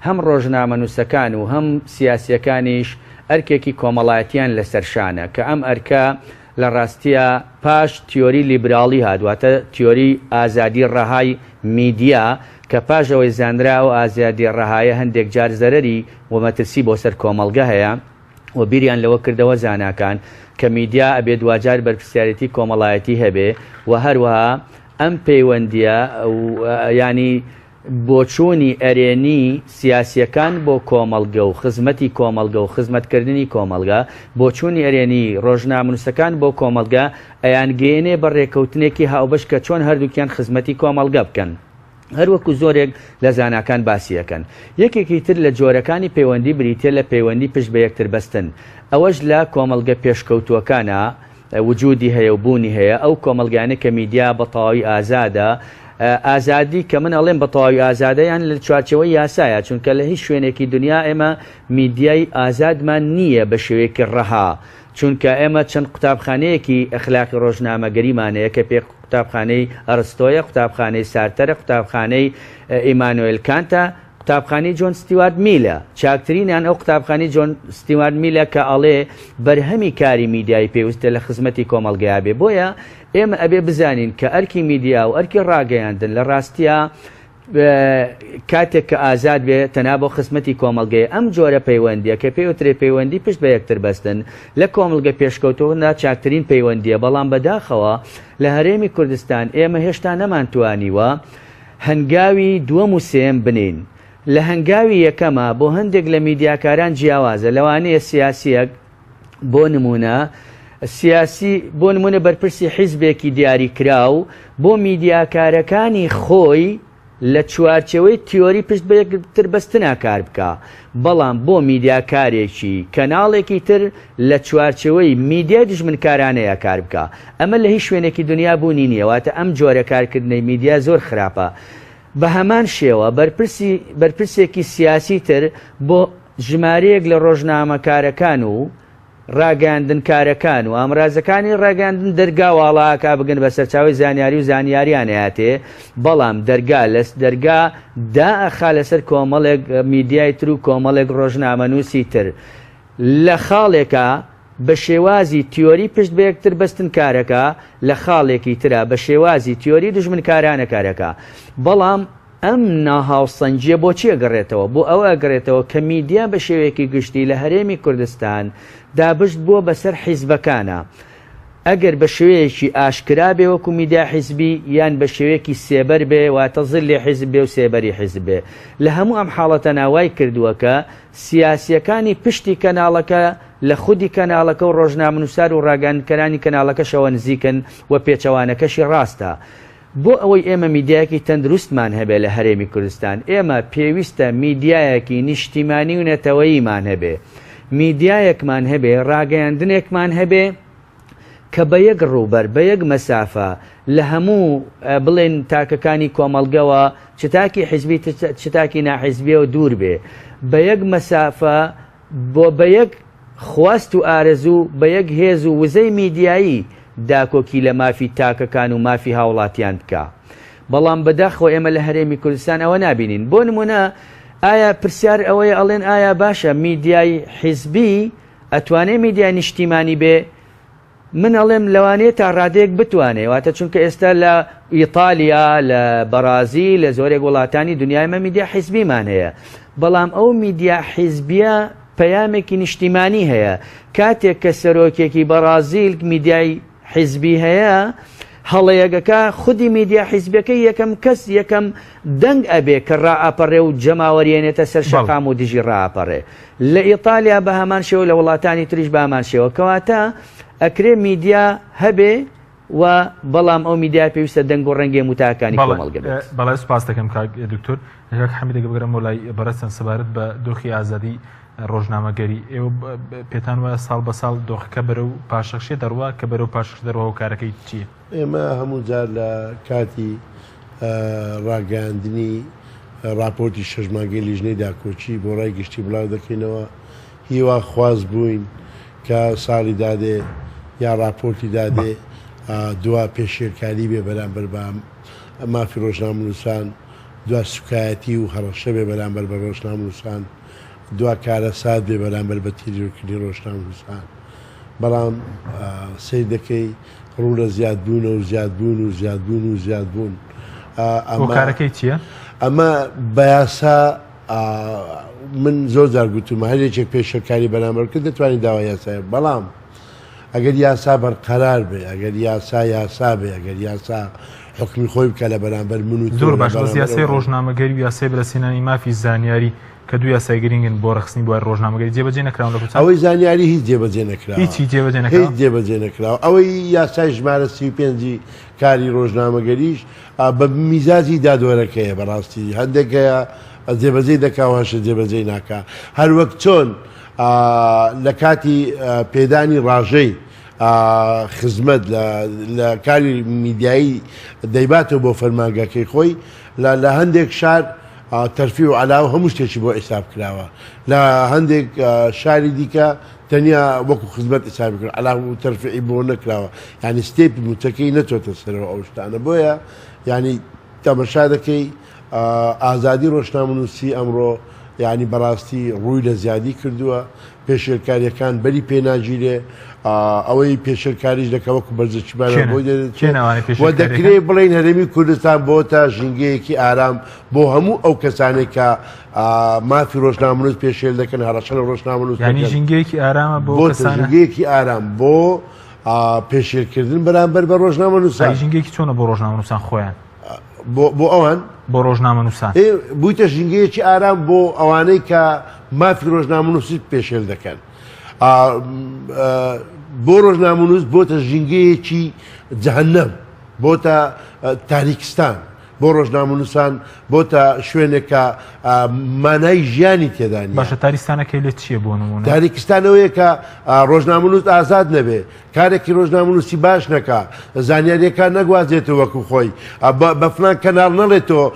هەم ڕۆژنامەنووسەکان و هەم سیاسیەکانیش ئەرکێکی کۆمەڵایەتیان لەسەرشانە کە ئەم ئەرکە لە ڕاستیە پاش تیۆری لیبراڵی هاتواتە تیۆری ئازادی ڕەهای میدیا کە پاشەوەی زانرا و ئازادی ڕەهایە هەندێک جار زەرەری و مەترسی بۆ سەر کۆمەڵگە هەیە و بیریان لەوە کردەوە زاناکان کە میدیا ئەبێ دوجار بەرپرسیارەتی کۆمەڵایەتی هەبێ و هەروەها ئەم پەیوەندیە ینی بۆچوونی ئەرێنی سیاسیەکان بۆ کۆمەڵگە و خزمەتی کۆمەڵگە و خزمەتکردنی کۆمەڵگە بۆچوونی ئەرێنی ڕۆژنامەنووسەکان بۆ کۆمەڵگە ئەیان گەێنێ بە ڕێکەوتنێکی هاوبەش کە چۆن هەردووکیان خزمەتی کۆمەڵگە بکەن هەروەکو زۆرێک لە زاناکان باسیەکەن یەکێکی تر لە جۆرەکانی پەیوەندی بریتە لە پەیوەندی پشت بە یەکتر بەستن ئەوەش لە کۆمەڵگە پێشکەوتووەکانە وجودی هەیە و بوونی هەیە ئەو کۆمەڵگانە کە میدیا بە تەواوی ئازادە ئازادی کە من ئەڵێم بە تەواوی ئازادەیان لە چوارچەوەی یاسایە چونکە لە هیچ شوێنێکی دنیا ئێمە میدیای ئازادمان نییە بە شێوەیەکی ڕەها چونکە ئێمە چەند قوتابخانەیەکی ئەخلاقی ڕۆژنامەگەریمانەیە کە پێ قوتابخانەی ئەرستۆیە قوتابخانەی سارتەرە قوتابخانەی ئیمانوئێل کانتە قوتابخانەی جۆن ستیوارد میلە چاکترینیان ئەو قوتابخانەی جۆن ستیوارد میلە کە ئەڵێ بەرهەمی کاری میدیای پێویستە لە خزمەتی کۆمەڵگەیا بێ بۆیە ئێمە ئەبێ بزانین کە ئەرکی میدیا و ئەرکی ڕاگەیاندن لە ڕاستیە کاتێک کە ئازاد بێ تەنها بۆ خزمەتی کۆمەڵگەی ئەم جۆرە پەیوەندیە کە پێوترێ پەیوەندی پشت بە یەکتر بەستن لە کۆمەڵگە پێشکەوتووەدا چاکترین پەیوەندیە بەڵام بەداخەوە لە هەرێمی کوردستان ئێمە هێشتا نەمانتوانیوە هەنگاوی دووەم و سێم بنین لە هەنگاوی یەکەمە بۆ هەندێک لە میدیاکاران جیاوازە لەوانەیە سیاسیەک بۆ نمونە سیاسی بۆ نمونە بەرپرسی حیزبێکی دیاریکراو بۆ میدیاکارەکانی خۆی لە چوارچەوەی تیۆری پشت بە یەکتر بەستنا کار بکە بەڵام بۆ میدیاکارێکی کەناڵێکی تر لە چوارچەوەی میدیای دژمنکارانەیە کار بکە ئەمە لە هیچ شوێنێکی دنیا بوونی نییە واتە ئەم جۆرە کارکردنەی میدیا زۆر خراپە بە هەمان شێوە بەرپرسێکی سیاسی تر بۆ ژمارەیەک لە ڕۆژنامەکارەکان و ڕاگەاندن کارەکان و ئامرازەکانی ڕاگەاندن دەرگا واڵاکا بگەن بە سەرچاوی زانیاری و زانیاریانەیەتێ بەڵام دەرگا لەس دەرگا دائەخا لەسەر کۆمەڵێک میدیای تر و کۆمەڵێک ڕۆژنامەنووسی تر لە خاڵێکە بە شێوازی تیۆری پشت بە یەکتر بەستن کارەکە لە خاڵێکی ترە بە شێوازی تیۆری دژمنکارانە کارەکە بەڵام ئەم ناهاوسەنجیە بۆچی ئەگەڕێتەوە بۆ ئەوە ئەگەڕێتەوە کە میدیا بە شێوەیەکی گشتی لە هەرێمی کوردستان دابشت بووە بەسەر حیزبەکانە ئەگەر بە شێوەیەکی ئاشکرا بێ وەکو میدیا حیزبی یان بە شێوەیەکی سێبەر بێ واتە زڵی حیزب بێ و سێبەری حیزب بێ لە هەموو ئەم حاڵەتە ناوای کردووە کە سیاسیەکانی پشتی کەناڵەکە لە خودی کەناڵەکە و ڕۆژنامەنووسار و ڕاگەاندکەرانی کەناڵەکەشەوە نزیکن و پێچەوانەکەشی ڕاستە بۆ ئەوەی ئێمە میدیایەکی تەندروستمان هەبێ لە هەرێمی کوردستان ئێمە پێویستە میدیایەکی نیشتیمانی و نەتەوەییمان هەبێ میدیایەکمان هەبێ ڕاگەیاندنێکمان هەبێ کە بە یەک ڕووبەر بە یەک مەسافە لە هەموو بڵێن تاکەکانی کۆمەڵگەوە چتاکی حیزبی چتاکی ناحیزبیە و دوور بێ بە یەک مەسافە بۆ بە یەک خواست و ئارەزوو بە یەک هێز و وزەی میدیایی داکۆکی لە مافی تاکەکان و مافی هاوڵاتیان بکە بەڵام بەداخەوە ئێمە لە هەرێمی کوردستان ئەوە نابینین بۆ نمونە ئایا پرسیار ئەوەیە ئەڵێن ئایا باشە میدیای حیزبی ئەتوانێت میدیای نیشتیمانی بێ من ئەڵێم لەوانەیە تا ڕادەیەک بتوانێت واتە چونکە ئێستا لە ئیتالیا لە بەرازی لە زۆرێک وڵاتانی دنیایمە میدیا حیزبیمان هەیە بەڵام ئەو میدیا حیزبیە پەیامێکی نیشتیمانی هەیە کاتێک کە سەرۆکێکی بەرازیل میدیای حیزبی هەیە هەڵەیەکەکە خودی میدیا حیزبەکەی یەکەم کەس یەکەم دەنگ ئەبێ کە ڕائەپەڕێ و جەماوەریێنێتە سەر شەقام و دژی ڕائەپەڕێ لە ئیتالیا بە هەمان شێوە لە وڵاتانی تریش بە هەمان شێوە کەواتە ئەکرێ میدیا هەبێ و بەڵام ئەو میدیا پێویستە دەنگ و ڕەنگێ متاکانی کۆمەڵگە بێت بەڵای سوپاس دەکەم کاک دکتۆر حەمیدە بگەڕێمەوە لای بەڕەستان سەبارەت بە دۆخی ئازادی ڕۆژنامەگەری ئێوە پێتان وایە ساڵ بە ساڵ دۆخەکە بەرەو پاشەخشێ دەڕوا کە بەرەو پاشەخش دەڕەوە و کارەکەی چییە؟ ئێمە هەموو جار لە کاتی ڕاگەاندنی راپۆرتی شەژماگەی لیژنەی داکۆچی بۆ ڕای گشتی بڵاو دەکەینەوە هیوا خواست بووین کە ساڵی دادێ یا راپۆرتی دادێ دوا پێشێرکاری بێ بەرامبەر بە مافی ڕۆژنامەنووسان دوا سوکایەتی و هەڕەشە بێ بەرامبەر بە ڕۆژنامەنووسان دوا کارە سات بێ بەرامبەر بە تیرۆکردنی ڕۆژنامەنووسان بەڵام سیر دەکەی ڕوو لە زیادبوون و زیادبوون و زیادبوون و زیادبوون کارەکەی چییە؟ ئەمە بەیاسا من زۆر جار گوتومە هەرێکێک پێشەکاری بەرامبەر کرد دەتوانین داوای یاسایە بەڵام ئەگەر یاسا بەرقەرار بێ ئەگەر یاسا بێ ئەگەر یاسا حکمی خۆی بکە لە بەرامبەر من و زۆر باش بەس یاسای ڕۆژنامەگەری و یاسای بەرەسێنانی مافی زانیاری کە دوو یاسای گرنگن بۆ ڕخستنی بۆ ڕۆژنامەگەری جێبەجێ نەکراون لە کوچە ئەوەی زانیاری هیچ جێبەجێ نەکراوە هیچی جێبەجێ نەکراوە هیچ جێبەجێ نەکراوە ئەوەی یاسای ژمارە 35 کاری ڕۆژنامەگەریش بە میزاجی دادوەرەکەیە بەڕاستی هەندێکەیە جێبەجێ دەکاوانشە جێبەجێ ناکا هەر وەک چۆن لە کاتی پێدانی ڕاژەی خزمەت لە کاری میدیایی دەیباتەوە بۆ فەرمانگەکەی خۆی لە هەندێک شار تەرفی و علاوە هەموو شتێکی بۆ ئیساب کراوە لە هەندێک شاری دیکە تەنیا وەکو خزمەت ئیسابی کرد علاوە و تەرفیعی بۆ نەکراوە یعنی ستێپی موچەکەی نەچۆتە سەرەوە ئەو شتانە بۆیە یعنی تەمەشا دەکەی ئازادی ڕۆژنامەنووسی ئەمڕۆ یعنی بەڕاستی ڕووی لە زیادی کردووە پێشێرکاریەکان بەری پێناگیرێ ئەوەی پێشەرکاریش دەکەوەکو بەرزەچیبانە بۆی وە دەکرێت بڵین هەرێمی کوردستان بۆتە ژینگەیەکی ئارام بۆ هەموو ئەو کەسانێک کە مافی ڕۆژنامەنووس پێشێل دەکەن هەڕەشە لە ڕۆژنامەنووس یعنی ژینگەیەکی ئارامە بۆ ژینگەیەکی ئارام بۆ پێشێرکردن بەرامبەر بە ڕۆژنامەنووسان ژینگەیەکی چۆنە بۆ ڕۆژنامەنووسان خۆیان بۆ ئەوان بۆ ڕۆژنامەنووسان بوویتە ژینگەیەکی ئارام بۆ ئەوانەی کە مافی ڕۆژنامەنووسی پێشێل دەکەن بۆ ڕۆژنامەنووس بۆتە ژینگەیەکی جەهەنەم بۆتە تاریکستان بۆ ڕۆژنامەنووسان بۆتە شوێنێکە مانای ژیانی تێدانی باشە تاریستانەکەی لێت چییە بۆ نمونە تاریکستانەوەیە کە ڕۆژنامەنووس ئازاد نەبێ کارێکی ڕۆژنامەنووسی باش نەکا زانیاریەکان نەگوازێتەوە وەکو خۆی بە فلان کەناڵ نەڵێتەوە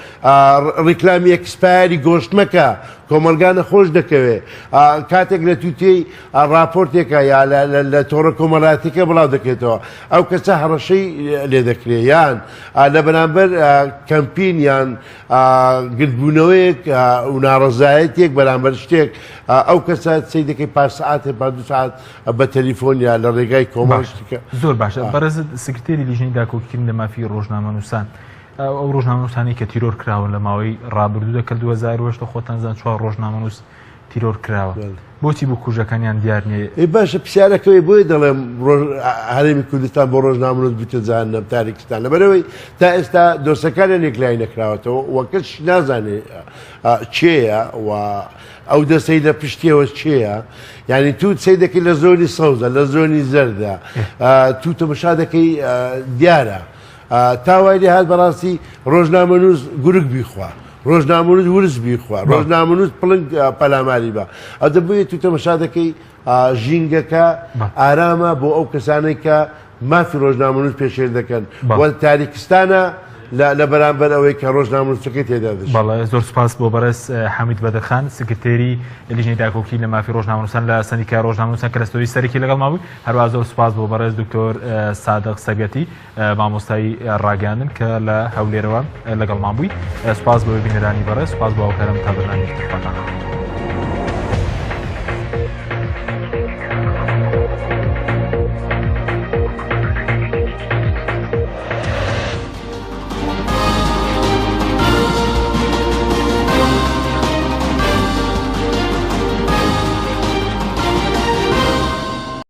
ڕیکلامی ئەکسپایری گۆشت مەکە کۆمەلگانە خۆش دەکەوێت کاتێک لە تووتێی راپۆرتێکە یا لە تۆڕە کۆمەڵاتێکە بڵاو دەکرێتەوە ئەو کەسە هەڕەشەی لێ دەکرێت یان لە بەرامبەر کەمپین یان گرتبوونەوەیەک و ناڕەزایەتێک بەرامبەر شتێک ئەو کەسە چی دەکەی پاش سعاتێ با دو سعات بە تەلیفۆنیا لە ڕێگای کۆمەڵ زۆر باشە بەرەز سکرتێری لیژنەی داکۆکردن لە مافی ڕۆژنامەنووسان ئەو ڕۆژنامەنووسانی کە تیرۆر کراون لە ماوەی ڕابردوو دەکرد 2010 خۆتانزان 4 ڕۆژنامەنووس تیرۆر کراوە بۆچی بۆ کوژەکانیان دیار نییە باشە پرسیارەکەی بۆی دەڵێم هەرێمی کوردستان بۆ ڕۆژنامەنووس بوویتە جەهەنەم تاریکستان لەبەرەوەی تا ئێستا دۆسەکانیان یەکلای نەکراوەتەوە وە کەس نازانێ چێیە و ئەو دەستەی لە پشتیەوە چێیە یعنی تو سەی دەکەی لە زۆنی سەوزە لە زۆنی زەردە تو تەمەشا دەکەی دیارە تاوای لێ هات بەڕاستی ڕۆژنامەنووس گورگ بیخوا ڕۆژنامەنووس ورس بیخوا ڕۆژنامەنووس پڵنگ پەلاماری بە ئەو دەبێت تو تەمەشا دەکەی ژینگەکە ئارامە بۆ ئەو کەسانەی کە مافی ڕۆژنامەنووس پێشێر دەکەن وە تاریکستانە لە بەرامبەر ئەوەی کە ڕۆژنامەنووسەکەی تێدا دەچێت. بەڵێ زۆر سوپاس بۆ بەڕێز حەمید بەدەرخان سکرتێری لیژنەی داکۆکی لە مافی ڕۆژنامەنووسان لە سەندیکای ڕۆژنامەنووسان کە لە ستۆری سەرەکی لەگەڵ مابووی هەروە زۆر سوپاس بۆ بەڕێز دکتۆر سادق سەگەتی مامۆستای ڕاگەاندن کە لە هەولێرەوە لەگەڵ مابووی سوپاس بۆ بینەرانی بەڕێز سوپاس بۆ ئەوکارم تا بەرنامەی